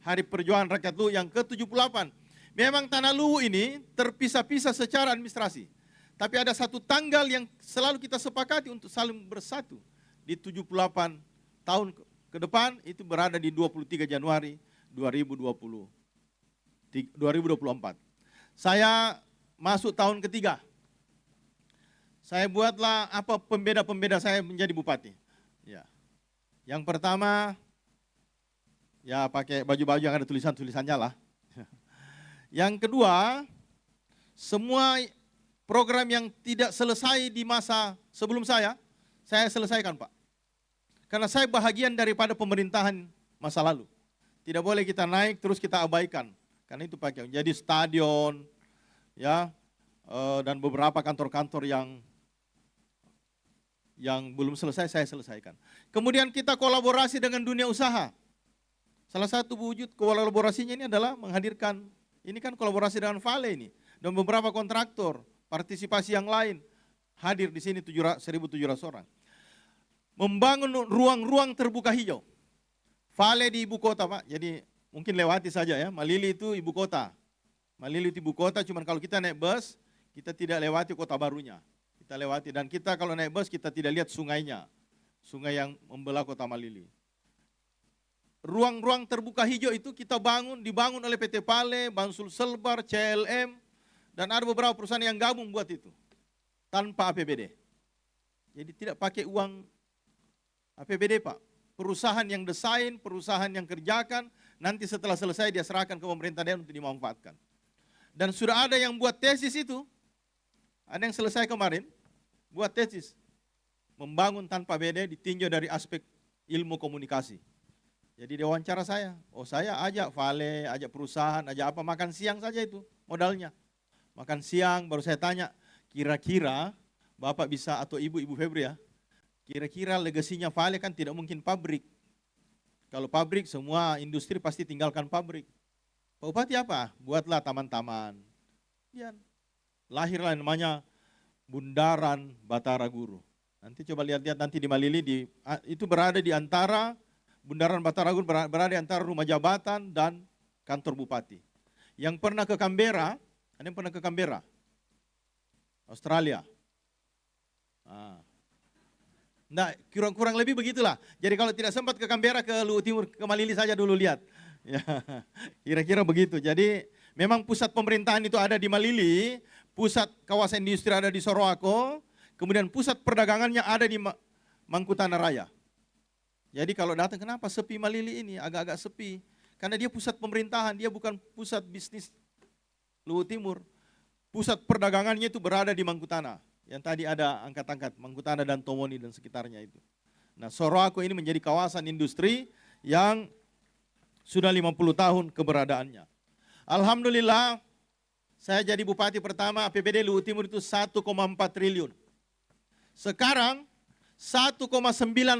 Hari Perjuangan Rakyat Luwu yang ke-78. Memang tanah Luwu ini terpisah-pisah secara administrasi. Tapi ada satu tanggal yang selalu kita sepakati untuk saling bersatu. Di 78 tahun ke depan itu berada di 23 Januari 2024. Saya masuk tahun ketiga. Saya buatlah apa pembeda-pembeda saya menjadi bupati. Ya. Yang pertama, ya pakai baju-baju yang ada tulisan-tulisannya lah. Yang kedua, semua program yang tidak selesai di masa sebelum saya selesaikan, Pak. Karena saya bahagian daripada pemerintahan masa lalu. Tidak boleh kita naik terus kita abaikan. Karena itu pakai jadi stadion, ya, dan beberapa kantor-kantor yang belum selesai saya selesaikan. Kemudian kita kolaborasi dengan dunia usaha. Salah satu wujud kolaborasinya ini adalah menghadirkan, ini kan kolaborasi dengan Vale ini, dan beberapa kontraktor, partisipasi yang lain hadir di sini 1.700 orang. Membangun ruang-ruang terbuka hijau. Vale di ibu kota, Pak, jadi mungkin lewati saja ya, Malili itu ibu kota. Malili itu ibu kota, cuman kalau kita naik bus, kita tidak lewati kota barunya. Kita lewati, dan kita kalau naik bus, kita tidak lihat sungainya. Sungai yang membelah kota Malili. Ruang-ruang terbuka hijau itu kita dibangun oleh PT Pale, Bansul Selbar, CLM, dan ada beberapa perusahaan yang gabung buat itu. Tanpa APBD. Jadi tidak pakai uang APBD, Pak. Perusahaan yang desain, perusahaan yang kerjakan, nanti setelah selesai dia serahkan ke pemerintah daerah untuk dimanfaatkan. Dan sudah ada yang buat tesis itu, ada yang selesai kemarin, buat tesis. Membangun tanpa BD ditinjau dari aspek ilmu komunikasi. Jadi dia wawancara saya, saya ajak Vale, ajak perusahaan, ajak apa, makan siang saja itu modalnya. Makan siang baru saya tanya, kira-kira Bapak bisa atau Ibu Febri ya, kira-kira legasinya Vale kan tidak mungkin pabrik. Kalau pabrik semua industri pasti tinggalkan pabrik. Pak Bupati apa? Buatlah taman-taman. Lahirlah namanya Bundaran Batara Guru. Nanti coba lihat-lihat nanti di Malili, itu berada di antara, Bundaran Batara Guru berada di antara rumah jabatan dan kantor bupati. Yang pernah ke Canberra, ada yang pernah ke Canberra? Australia. Nah, kurang lebih begitulah. Jadi kalau tidak sempat ke Canberra, ke Luhut Timur, ke Malili saja dulu lihat. Ya, kira-kira begitu. Jadi memang pusat pemerintahan itu ada di Malili, pusat kawasan industri ada di Sorowako, kemudian pusat perdagangannya ada di Mangkutanah Raya. Jadi kalau datang, kenapa sepi Malili ini? Agak-agak sepi. Karena dia pusat pemerintahan, dia bukan pusat bisnis Luhut Timur. Pusat perdagangannya itu berada di Mangkutanah. Yang tadi ada angkat-angkat, Mangkutanah dan Tomoni dan sekitarnya itu. Nah, Sorowako ini menjadi kawasan industri yang sudah 50 tahun keberadaannya. Alhamdulillah, saya jadi bupati pertama, APBD Luhut Timur itu 1,4 triliun. Sekarang 1,9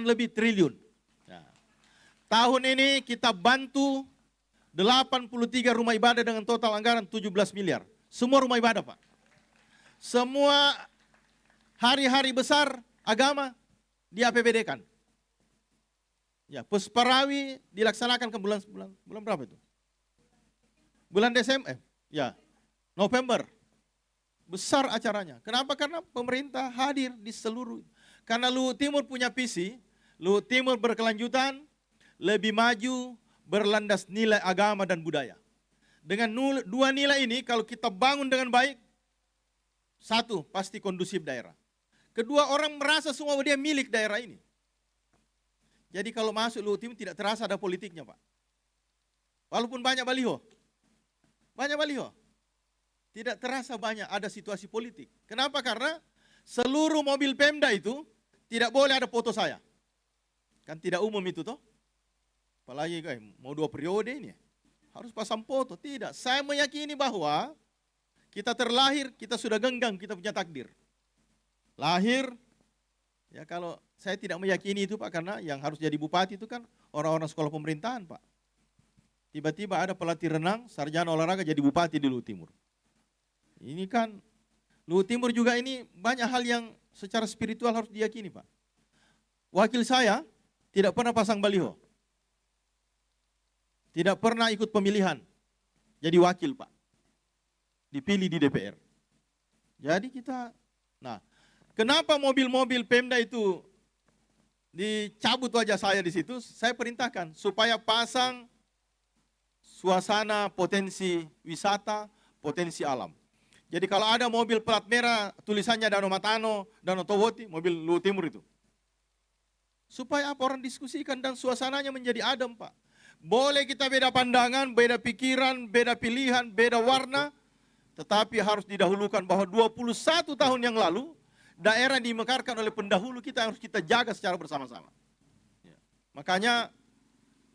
lebih triliun. Nah, tahun ini kita bantu 83 rumah ibadah dengan total anggaran 17 miliar. Semua rumah ibadah, Pak. Semua hari-hari besar agama di APBD kan. Ya, Pusparawi dilaksanakan ke bulan berapa itu? Bulan Desember, ya, November. Besar acaranya. Kenapa? Karena pemerintah hadir di seluruh. Karena Luhut Timur punya visi, Luhut Timur berkelanjutan, lebih maju, berlandas nilai agama dan budaya. Dengan dua nilai ini, kalau kita bangun dengan baik, satu, pasti kondusif daerah. Kedua, orang merasa semua dia milik daerah ini. Jadi kalau masuk Luhut Timur tidak terasa ada politiknya, Pak. Walaupun banyak baliho. Banyak baliho. Tidak terasa banyak ada situasi politik. Kenapa? Karena seluruh mobil Pemda itu tidak boleh ada foto saya. Kan tidak umum itu toh. Apalagi mau 2 periode ini. Harus pasang foto. Tidak. Saya meyakini bahwa Kita terlahir, kita sudah genggam, kita punya takdir. Lahir, ya kalau saya tidak meyakini itu Pak, karena yang harus jadi bupati itu kan orang-orang sekolah pemerintahan Pak. Tiba-tiba ada pelatih renang, sarjana olahraga jadi bupati di Luhut Timur. Ini kan, Luhut Timur juga ini banyak hal yang secara spiritual harus diyakini Pak. Wakil saya tidak pernah pasang baliho. Tidak pernah ikut pemilihan. Jadi wakil Pak. Dipilih di DPR. Jadi kita, nah, kenapa mobil-mobil Pemda itu dicabut wajah saya di situ? Saya perintahkan supaya pasang suasana potensi wisata, potensi alam. Jadi kalau ada mobil plat merah tulisannya Danau Matano, Danau Towoti, mobil Luhut Timur itu. Supaya apa, orang diskusikan dan suasananya menjadi adem Pak. Boleh kita beda pandangan, beda pikiran, beda pilihan, beda warna, tetapi harus didahulukan bahwa 21 tahun yang lalu daerah dimekarkan oleh pendahulu kita, harus kita jaga secara bersama-sama. Ya. Makanya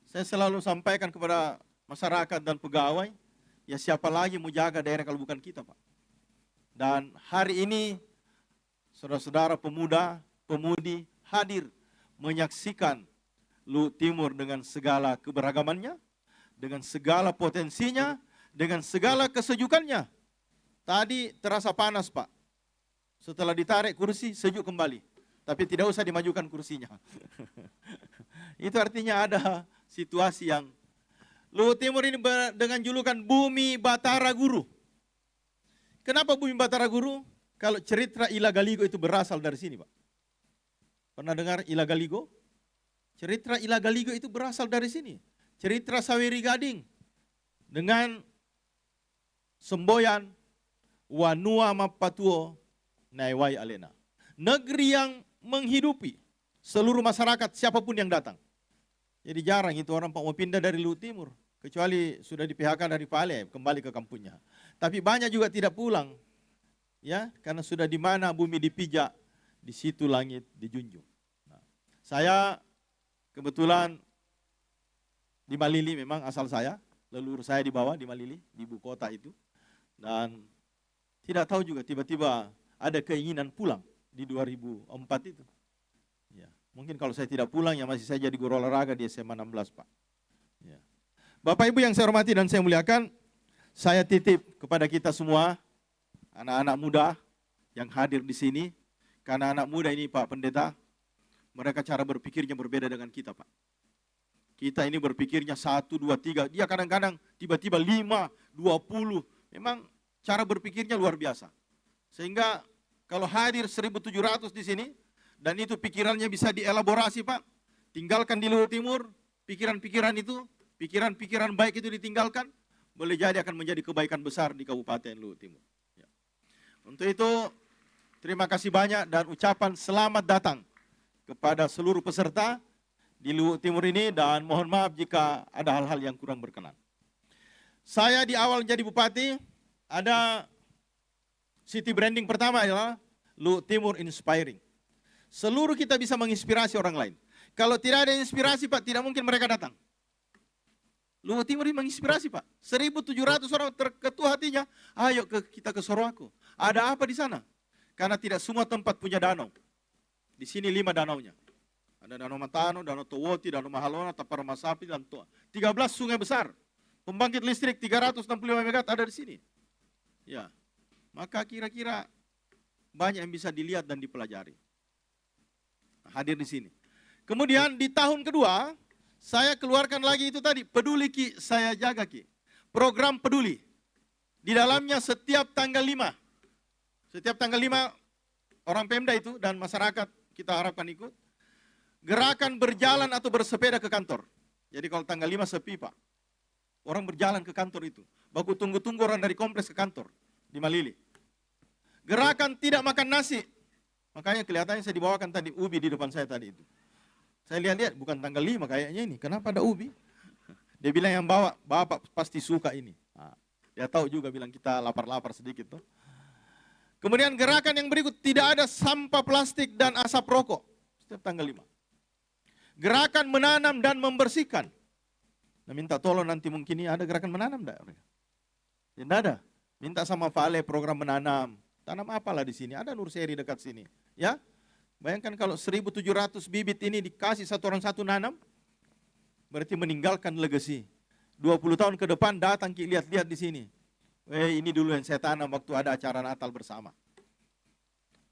saya selalu sampaikan kepada masyarakat dan pegawai, ya siapa lagi mau jaga daerah kalau bukan kita Pak. Dan hari ini saudara-saudara pemuda, pemudi hadir menyaksikan Luhut Timur dengan segala keberagamannya, dengan segala potensinya, dengan segala kesejukannya. Tadi terasa panas Pak. Setelah ditarik kursi, sejuk kembali. Tapi tidak usah dimajukan kursinya. Itu artinya ada situasi yang Luhut Timur ini dengan julukan Bumi Batara Guru. Kenapa Bumi Batara Guru? Kalau cerita Ila Galigo itu berasal dari sini Pak. Pernah dengar Ila Galigo? Cerita Ila Galigo itu berasal dari sini. Cerita Saweri Gading dengan semboyan Wanua Mapatuo Naiwai Alena. Negeri yang menghidupi seluruh masyarakat siapapun yang datang. Jadi jarang itu orang mau pindah dari Luhut Timur. Kecuali sudah di PHK dari Pale, kembali ke kampungnya. Tapi banyak juga tidak pulang. Ya, karena sudah di mana bumi dipijak, di situ langit dijunjung. Nah, saya kebetulan di Malili memang asal saya, leluhur saya di bawah di Malili, di ibu kota itu. Dan tidak tahu juga tiba-tiba ada keinginan pulang di 2004 itu. Ya, mungkin kalau saya tidak pulang ya masih saya jadi guru olahraga di SMA 16 Pak. Ya. Bapak Ibu yang saya hormati dan saya muliakan, saya titip kepada kita semua, anak-anak muda yang hadir di sini, karena anak muda ini Pak Pendeta, mereka cara berpikirnya berbeda dengan kita Pak. Kita ini berpikirnya 1, 2, 3, dia kadang-kadang tiba-tiba 5, 20, memang cara berpikirnya luar biasa. Sehingga kalau hadir 1.700 di sini, dan itu pikirannya bisa dielaborasi Pak, tinggalkan di Luhut Timur, pikiran-pikiran itu, pikiran-pikiran baik itu ditinggalkan, boleh jadi akan menjadi kebaikan besar di Kabupaten Luhut Timur. Ya. Untuk itu, terima kasih banyak dan ucapan selamat datang kepada seluruh peserta di Luhut Timur ini, dan mohon maaf jika ada hal-hal yang kurang berkenan. Saya di awal jadi bupati, ada city branding pertama adalah Luhut Timur Inspiring. Seluruh kita bisa menginspirasi orang lain. Kalau tidak ada inspirasi Pak, tidak mungkin mereka datang. Luhut Timur ini menginspirasi Pak. 1.700 orang terketua hatinya, ayo kita ke Sorowako. Ada apa di sana? Karena tidak semua tempat punya danau. Di sini 5 danaunya. Ada Danau Matano, Danau Towoti, Danau Mahalona, Tapar Masapi, dan Toa. 13 sungai besar. Pembangkit listrik 365 MW ada di sini. Ya, maka kira-kira banyak yang bisa dilihat dan dipelajari. Hadir di sini. Kemudian di tahun kedua, saya keluarkan lagi itu tadi, Peduli Ki, Saya Jaga Ki. Program peduli. Di dalamnya setiap tanggal 5. Setiap tanggal 5, orang Pemda itu dan masyarakat kita harapkan ikut. Gerakan berjalan atau bersepeda ke kantor. Jadi kalau tanggal 5 sepi Pak. Orang berjalan ke kantor itu. Baku tunggu-tunggu orang dari kompleks ke kantor. Di Malili. Gerakan tidak makan nasi. Makanya kelihatannya saya dibawakan tadi ubi di depan saya tadi itu. Saya lihat-lihat, bukan tanggal 5 kayaknya ini. Kenapa ada ubi? Dia bilang yang bawa, Bapak pasti suka ini. Nah, dia tahu juga bilang kita lapar-lapar sedikit. Tuh. Kemudian gerakan yang berikut, tidak ada sampah plastik dan asap rokok. Setiap tanggal 5. Gerakan menanam dan membersihkan. Nah, minta tolong nanti mungkin ini ada gerakan menanam enggak? Tidak ada. Minta sama Vale program menanam. Tanam apalah di sini? Ada nursery dekat sini. Ya, bayangkan kalau 1.700 bibit ini dikasih satu orang satu nanam, berarti meninggalkan legacy. 20 tahun ke depan datang lihat-lihat di sini. Ini dulu yang saya tanam waktu ada acara Natal bersama.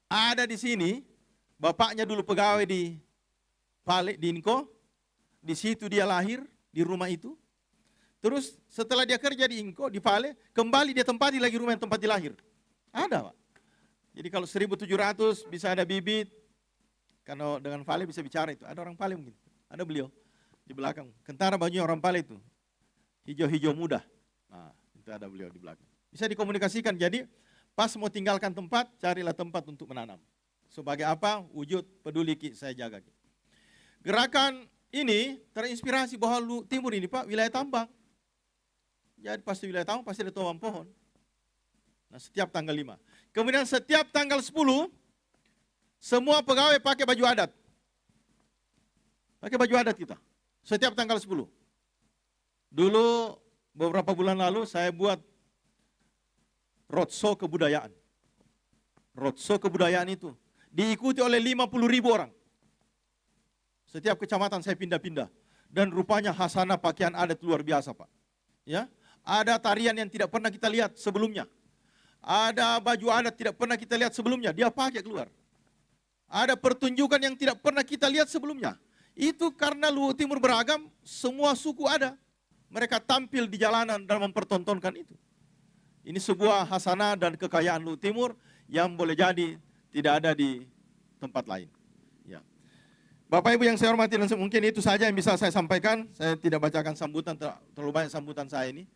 Ada di sini, bapaknya dulu pegawai di Vale, di Inco. Di situ dia lahir, di rumah itu. Terus setelah dia kerja di Inco, di Vale, kembali dia tempati lagi rumah yang tempat dia lahir. Ada, Pak. Jadi kalau 1.700 bisa ada bibit, karena dengan Vale bisa bicara itu. Ada orang Vale mungkin, ada beliau di belakang. Kentara bajunya orang Vale itu, hijau-hijau muda. Nah, itu ada beliau di belakang. Bisa dikomunikasikan, jadi pas mau tinggalkan tempat, carilah tempat untuk menanam. Sebagai apa? Wujud peduli Ki, saya jaga Ki. Gerakan ini terinspirasi bahwa Luhut Timur ini Pak, wilayah tambang. Jadi pasti wilayah tambang, pasti ada tobang pohon. Nah, setiap tanggal 5. Kemudian setiap tanggal 10, semua pegawai pakai baju adat. Pakai baju adat kita. Setiap tanggal 10. Dulu beberapa bulan lalu saya buat roadshow kebudayaan. Roadshow kebudayaan itu diikuti oleh 50.000 orang. Setiap kecamatan saya pindah-pindah. Dan rupanya hasanah pakaian adat luar biasa, Pak. Ya, ada tarian yang tidak pernah kita lihat sebelumnya. Ada baju adat tidak pernah kita lihat sebelumnya, dia pakai keluar. Ada pertunjukan yang tidak pernah kita lihat sebelumnya. Itu karena Luhut Timur beragam, semua suku ada. Mereka tampil di jalanan dan mempertontonkan itu. Ini sebuah hasanah dan kekayaan Luhut Timur yang boleh jadi tidak ada di tempat lain. Ya. Bapak Ibu yang saya hormati, dan mungkin itu saja yang bisa saya sampaikan. Saya tidak bacakan sambutan, terlalu banyak sambutan saya ini.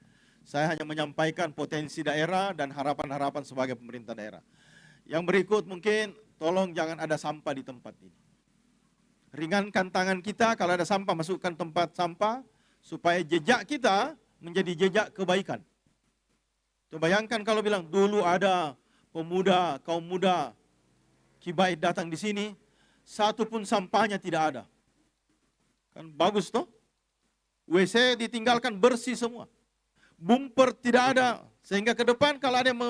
Saya hanya menyampaikan potensi daerah dan harapan-harapan sebagai pemerintah daerah. Yang berikut mungkin, tolong jangan ada sampah di tempat ini. Ringankan tangan kita, kalau ada sampah masukkan tempat sampah, supaya jejak kita menjadi jejak kebaikan. Coba bayangkan kalau bilang, dulu ada pemuda, kaum muda, Ki Baid datang di sini, satu pun sampahnya tidak ada. Kan bagus toh? WC ditinggalkan bersih semua. Bumper tidak ada. Sehingga ke depan kalau ada yang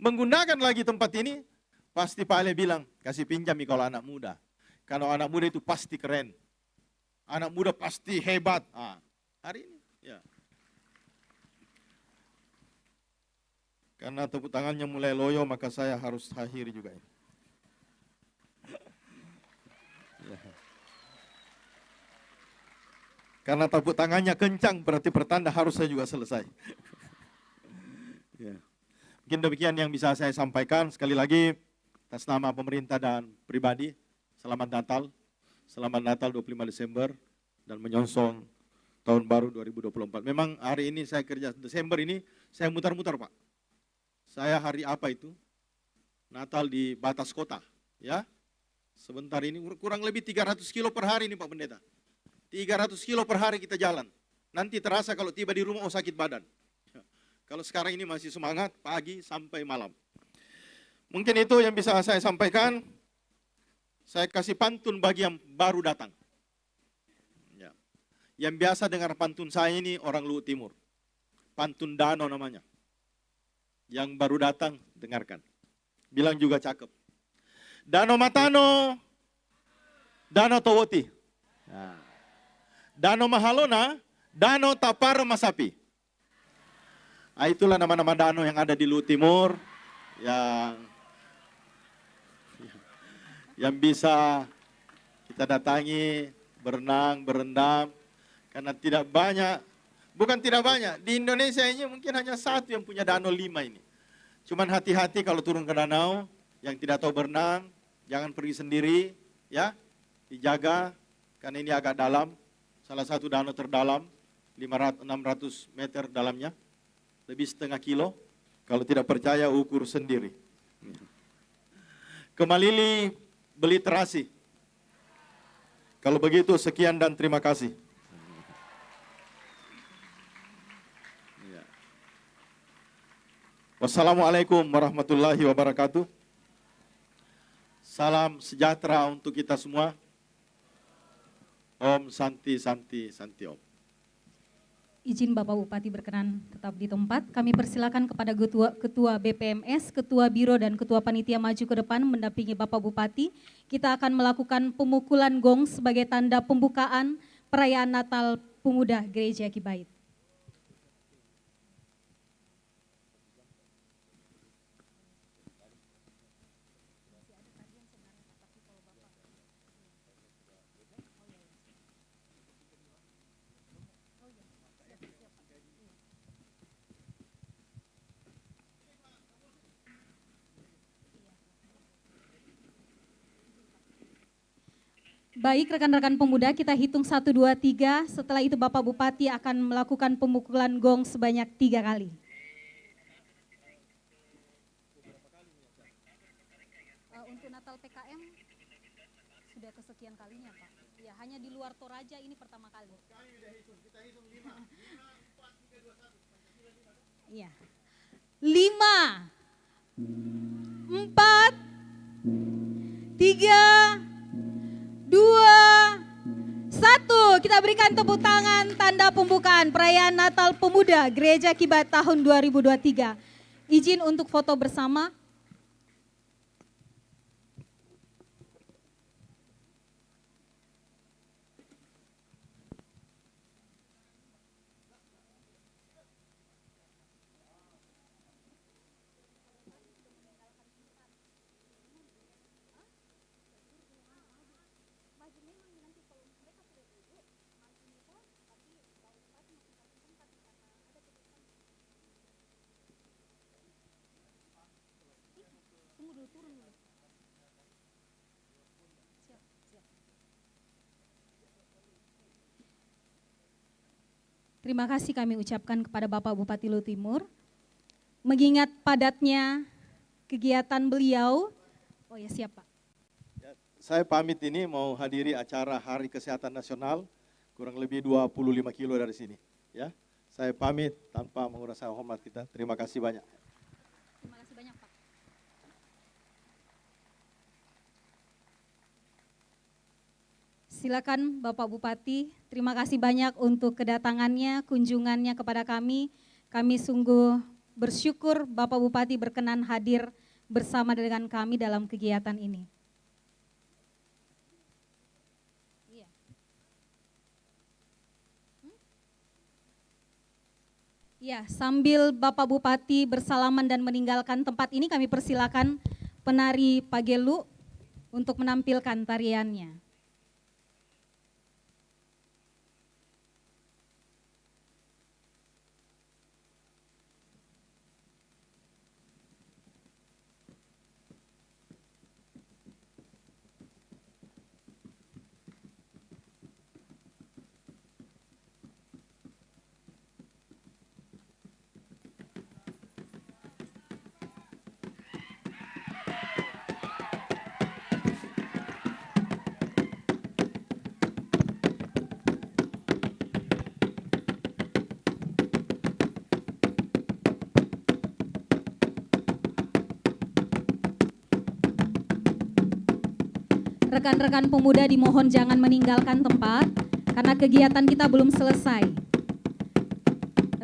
menggunakan lagi tempat ini, pasti Pak Ale bilang, kasih pinjam nih kalau anak muda. Kalau anak muda itu pasti keren. Anak muda pasti hebat. Hari ini, ya. Karena tepuk tangannya mulai loyo, maka saya harus akhiri juga ini. Ya. Karena tepuk tangannya kencang, berarti pertanda harus saya juga selesai. Ya. Mungkin demikian yang bisa saya sampaikan. Sekali lagi, atas nama pemerintah dan pribadi, selamat Natal. Selamat Natal 25 Desember dan menyongsong tahun baru 2024. Memang hari ini saya kerja, Desember ini saya mutar-mutar Pak. Saya hari apa itu? Natal di batas kota. Ya. Sebentar ini kurang lebih 300 kilo per hari ini Pak Pendeta. 300 kilo per hari kita jalan. Nanti terasa kalau tiba di rumah sakit badan. Kalau sekarang ini masih semangat pagi sampai malam. Mungkin itu yang bisa saya sampaikan. Saya kasih pantun bagi yang baru datang. Ya. Yang biasa dengar pantun saya ini orang Luhut Timur. Pantun Dano namanya. Yang baru datang dengarkan. Bilang juga cakep. Dano Matano, Dano Towoti. Nah. Dano Mahalona, Dano Tapar Masapi. Nah, itulah nama-nama Dano yang ada di Luhut Timur yang bisa kita datangi, berenang, berendam, karena tidak banyak, bukan tidak banyak, di Indonesia ini mungkin hanya satu yang punya danau 5 ini. Cuman hati-hati kalau turun ke danau, yang tidak tahu berenang, jangan pergi sendiri, ya, dijaga, karena ini agak dalam, salah satu danau terdalam, 600 meter dalamnya, lebih setengah kilo, kalau tidak percaya ukur sendiri. Kemalili beli terasi. Kalau begitu sekian dan terima kasih. Wassalamualaikum warahmatullahi wabarakatuh. Salam sejahtera untuk kita semua. Om Santi Santi Santi Om. Izin Bapak Bupati berkenan tetap di tempat. Kami persilakan kepada Ketua BPMS, Ketua Biro dan Ketua Panitia maju ke depan mendampingi Bapak Bupati. Kita akan melakukan pemukulan gong sebagai tanda pembukaan perayaan Natal Pemuda Gereja Kibait. Baik rekan-rekan pemuda, kita hitung 1, 2, 3. Setelah itu Bapak Bupati akan melakukan pemukulan gong sebanyak 3 kali. Untuk Natal PKM sudah kesekian kalinya Pak. Ya, hanya di luar Toraja ini pertama kali. Kita hitung 5, 4, 3, 2, 1. Iya. 5, 4, 3, 2, 1. Kita berikan tepuk tangan tanda pembukaan perayaan Natal Pemuda Gereja Kibait tahun 2023. Izin untuk foto bersama. Terima kasih kami ucapkan kepada Bapak Bupati Luwu Timur. Mengingat padatnya kegiatan beliau. Oh ya, siap Pak. Saya pamit ini mau hadiri acara Hari Kesehatan Nasional, kurang lebih 25 kilo dari sini. Ya, saya pamit tanpa menguras hormat kita. Terima kasih banyak. Terima kasih banyak Pak. Silakan Bapak Bupati, terima kasih banyak untuk kedatangannya, kunjungannya kepada kami. Kami sungguh bersyukur Bapak Bupati berkenan hadir bersama dengan kami dalam kegiatan ini. Ya, sambil Bapak Bupati bersalaman dan meninggalkan tempat ini, kami persilakan penari Pagelu untuk menampilkan tariannya. Rekan-rekan pemuda dimohon jangan meninggalkan tempat karena kegiatan kita belum selesai.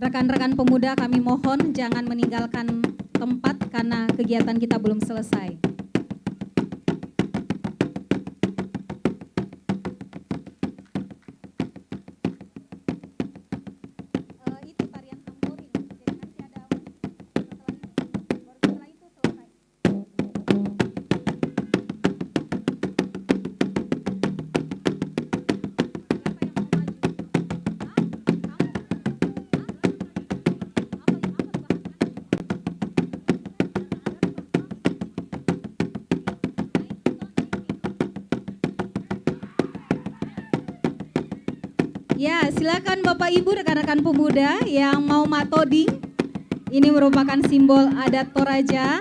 Rekan-rekan pemuda kami mohon jangan meninggalkan tempat karena kegiatan kita belum selesai. Itu tarian tamborin, jadi nanti ada setelah ini, baru setelah itu selesai. Ya, silakan Bapak Ibu rekan-rekan pemuda yang mau matoding. Ini merupakan simbol adat Toraja.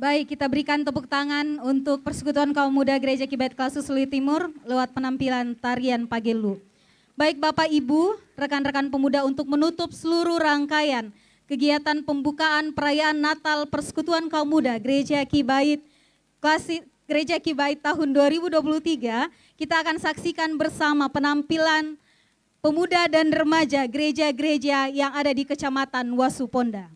Baik, kita berikan tepuk tangan untuk Persekutuan Kaum Muda Gereja Kibait Klasus Luit Timur lewat penampilan tarian Pagelu. Baik Bapak Ibu, rekan-rekan pemuda, untuk menutup seluruh rangkaian kegiatan pembukaan perayaan Natal Persekutuan Kaum Muda Gereja Kibait Gereja Kibait tahun 2023, kita akan saksikan bersama penampilan pemuda dan remaja gereja-gereja yang ada di Kecamatan Wasuponda.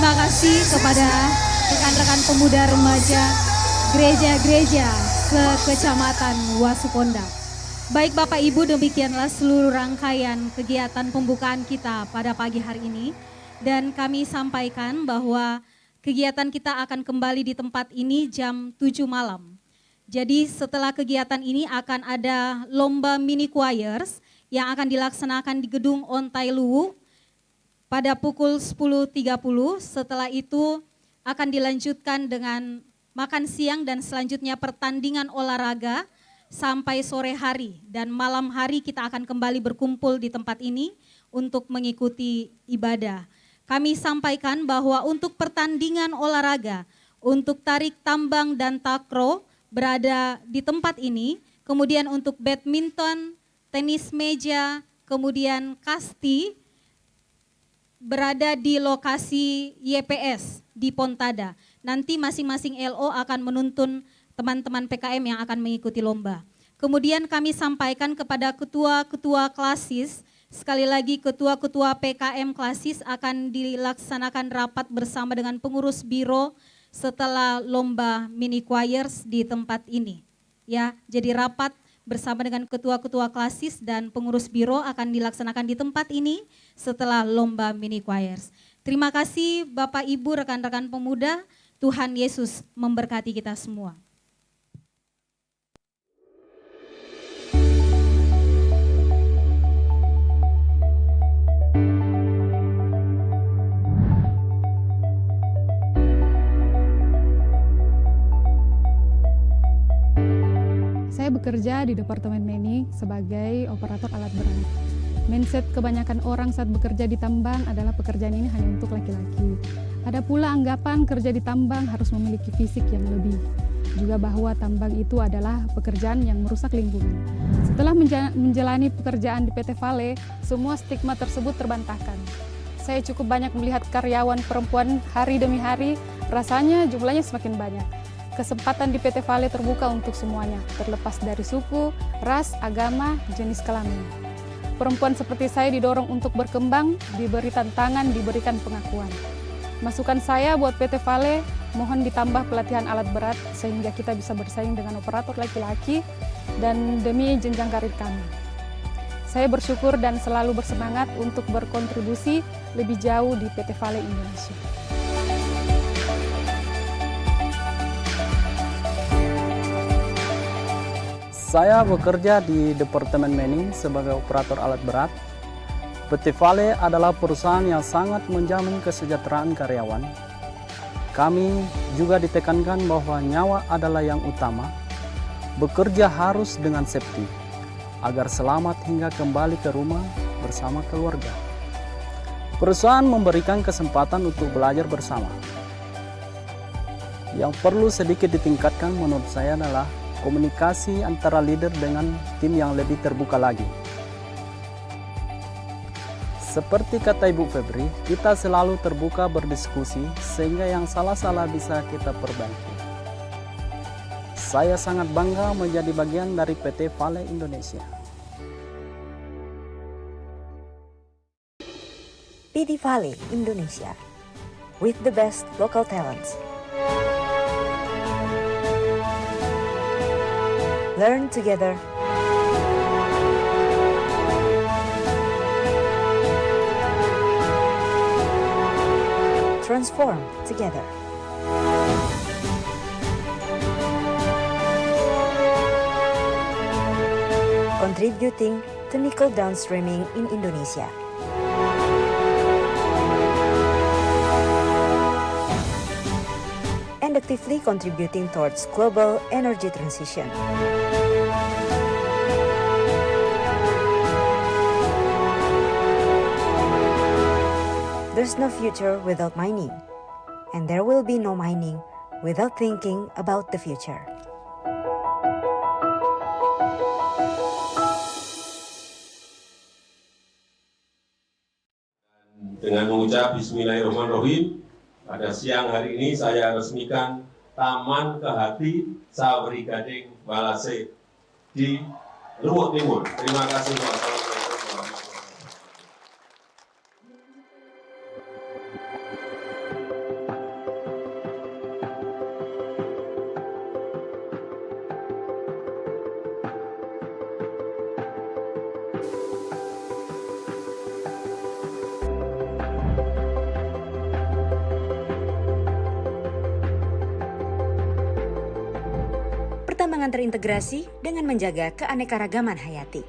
terima kasih kepada rekan-rekan pemuda remaja gereja-gereja se-Kecamatan Wasuponda. Baik Bapak Ibu, demikianlah seluruh rangkaian kegiatan pembukaan kita pada pagi hari ini. Dan kami sampaikan bahwa kegiatan kita akan kembali di tempat ini jam 7 malam. Jadi setelah kegiatan ini akan ada lomba mini choirs yang akan dilaksanakan di gedung Ontai Luwu pada pukul 10.30. Setelah itu akan dilanjutkan dengan makan siang dan selanjutnya pertandingan olahraga sampai sore hari. Dan malam hari kita akan kembali berkumpul di tempat ini untuk mengikuti ibadah. Kami sampaikan bahwa untuk pertandingan olahraga, untuk tarik tambang dan takraw berada di tempat ini, kemudian untuk badminton, tenis meja, kemudian kasti berada di lokasi YPS di Pontada. Nanti masing-masing LO akan menuntun teman-teman PKM yang akan mengikuti lomba. Kemudian kami sampaikan kepada ketua-ketua klasis, sekali lagi ketua-ketua PKM klasis akan dilaksanakan rapat bersama dengan pengurus biro setelah lomba mini choirs di tempat ini. Ya, jadi rapat bersama dengan ketua-ketua klasis dan pengurus biro akan dilaksanakan di tempat ini setelah lomba mini choirs. Terima kasih Bapak Ibu, rekan-rekan pemuda, Tuhan Yesus memberkati kita semua. Saya bekerja di Departemen Mining sebagai operator alat berat. Mindset kebanyakan orang saat bekerja di tambang adalah pekerjaan ini hanya untuk laki-laki. Ada pula anggapan kerja di tambang harus memiliki fisik yang lebih. Juga bahwa tambang itu adalah pekerjaan yang merusak lingkungan. Setelah menjalani pekerjaan di PT Vale, semua stigma tersebut terbantahkan. Saya cukup banyak melihat karyawan perempuan hari demi hari, rasanya jumlahnya semakin banyak. Kesempatan di PT Vale terbuka untuk semuanya, terlepas dari suku, ras, agama, jenis kelamin. Perempuan seperti saya didorong untuk berkembang, diberi tantangan, diberikan pengakuan. Masukan saya buat PT Vale, mohon ditambah pelatihan alat berat sehingga kita bisa bersaing dengan operator laki-laki dan demi jenjang karir kami. Saya bersyukur dan selalu bersemangat untuk berkontribusi lebih jauh di PT Vale Indonesia. Saya bekerja di Departemen Mining sebagai operator alat berat. PT Vale adalah perusahaan yang sangat menjamin kesejahteraan karyawan. Kami juga ditekankan bahwa nyawa adalah yang utama. Bekerja harus dengan safety, agar selamat hingga kembali ke rumah bersama keluarga. Perusahaan memberikan kesempatan untuk belajar bersama. Yang perlu sedikit ditingkatkan menurut saya adalah komunikasi antara leader dengan tim yang lebih terbuka lagi. Seperti kata Ibu Febri, kita selalu terbuka berdiskusi sehingga yang salah-salah bisa kita perbaiki. Saya sangat bangga menjadi bagian dari PT Vale Indonesia. PT Vale Indonesia, with the best local talents. Learn together. Transform together. Contributing to nickel downstreaming in Indonesia. And actively contributing towards global energy transition. There's no future without mining, and there will be no mining without thinking about the future. Dengan mengucap Bismillahirrahmanirrahim, pada siang hari ini saya resmikan Taman Kehati Sawri Gading Walase di Luwu Timur. Terima kasih. Wassalamualaikum warahmatullahi wabarakatuh. pertambangan terintegrasi dengan menjaga keanekaragaman hayati.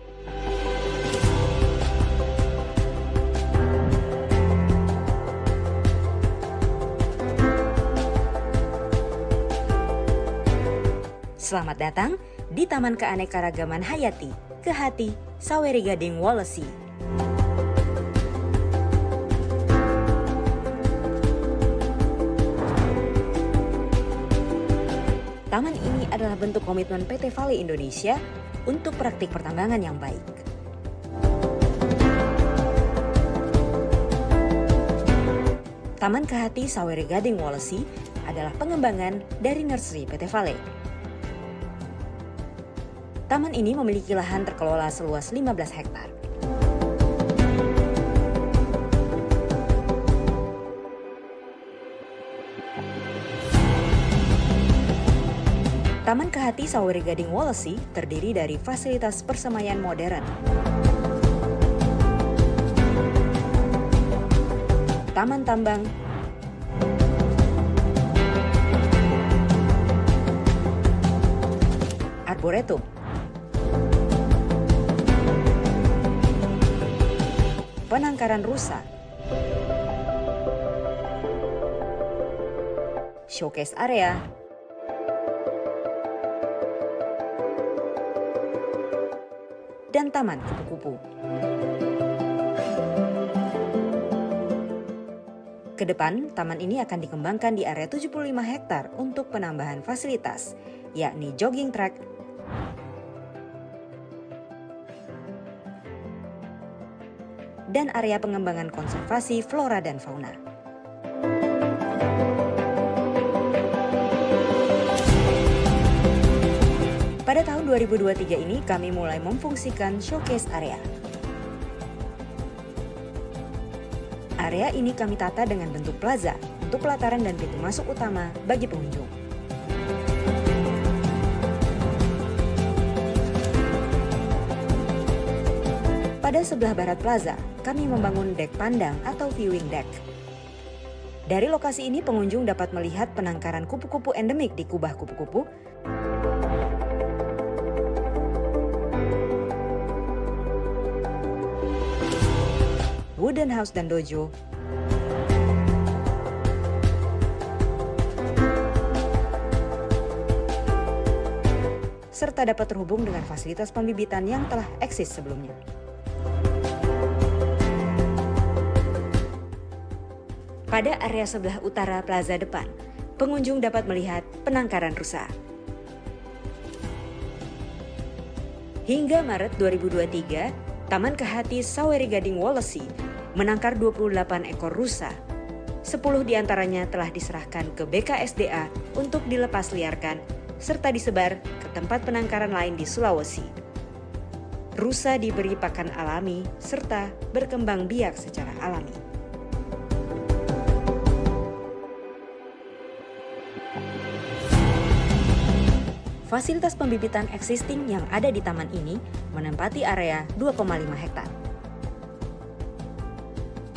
Selamat datang di Taman Keanekaragaman Hayati, Kehati, Saweri Gading, Walesi. Taman ini adalah bentuk komitmen PT Vale Indonesia untuk praktik pertambangan yang baik. Taman Kehati Saweri Gading Walesi adalah pengembangan dari nursery PT Vale. Taman ini memiliki lahan terkelola seluas 15 hektar. Taman Kehati Saweri Gading Walesi terdiri dari fasilitas persemaian modern, taman tambang, arboretum, penangkaran rusa, showcase area, dan taman kupu-kupu. Kedepan, taman ini akan dikembangkan di area 75 hektar untuk penambahan fasilitas, yakni jogging track, dan area pengembangan konservasi flora dan fauna. Pada tahun 2023 ini kami mulai memfungsikan showcase area. Area ini kami tata dengan bentuk plaza untuk pelataran dan pintu masuk utama bagi pengunjung. Pada sebelah barat plaza, kami membangun dek pandang atau viewing deck. Dari lokasi ini pengunjung dapat melihat penangkaran kupu-kupu endemik di Kubah Kupu-Kupu, Wooden House dan Dojo, serta dapat terhubung dengan fasilitas pembibitan yang telah eksis sebelumnya. Pada area sebelah utara plaza depan, pengunjung dapat melihat penangkaran rusa. Hingga Maret 2023, Taman Kehati Saweri Gading Walesi menangkar 28 ekor rusa. 10 diantaranya telah diserahkan ke BKSDA untuk dilepas liarkan serta disebar ke tempat penangkaran lain di Sulawesi. Rusa diberi pakan alami serta berkembang biak secara alami. Fasilitas pembibitan existing yang ada di taman ini menempati area 2,5 hektar.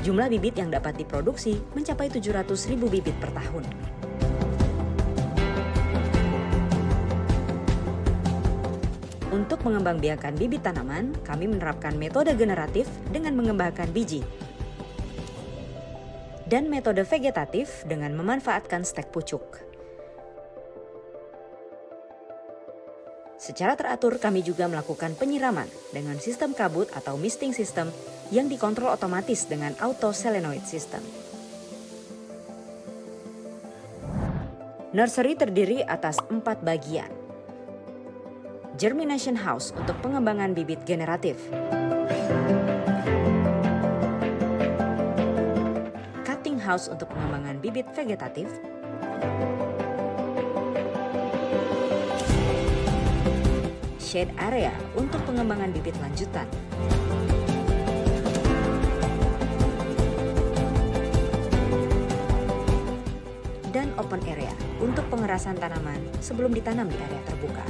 Jumlah bibit yang dapat diproduksi mencapai 700.000 bibit per tahun. Untuk mengembangbiakan bibit tanaman, kami menerapkan metode generatif dengan mengembangkan biji dan metode vegetatif dengan memanfaatkan stek pucuk. Secara teratur, kami juga melakukan penyiraman dengan sistem kabut atau misting system yang dikontrol otomatis dengan auto solenoid system. Nursery terdiri atas 4 bagian. Germination House untuk pengembangan bibit generatif. Cutting House untuk pengembangan bibit vegetatif. Shade Area untuk pengembangan bibit lanjutan. Dan Open Area untuk pengerasan tanaman sebelum ditanam di area terbuka.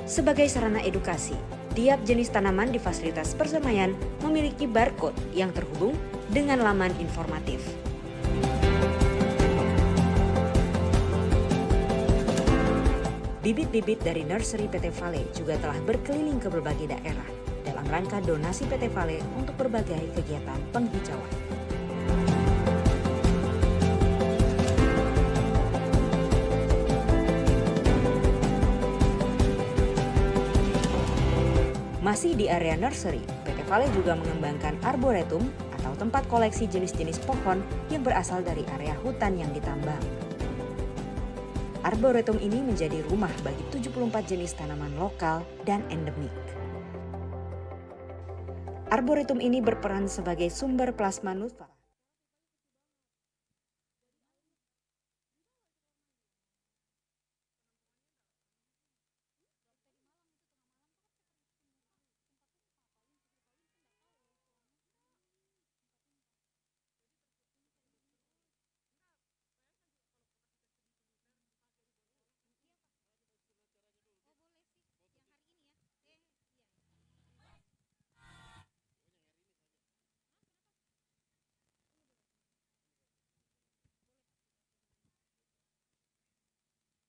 Sebagai sarana edukasi, tiap jenis tanaman di fasilitas persemaian memiliki barcode yang terhubung dengan laman informatif. Bibit-bibit dari nursery PT Vale juga telah berkeliling ke berbagai daerah dalam rangka donasi PT Vale untuk berbagai kegiatan penghijauan. Masih di area nursery, PT Vale juga mengembangkan arboretum atau tempat koleksi jenis-jenis pohon yang berasal dari area hutan yang ditambang. Arboretum ini menjadi rumah bagi 74 jenis tanaman lokal dan endemik. Arboretum ini berperan sebagai sumber plasma nutfah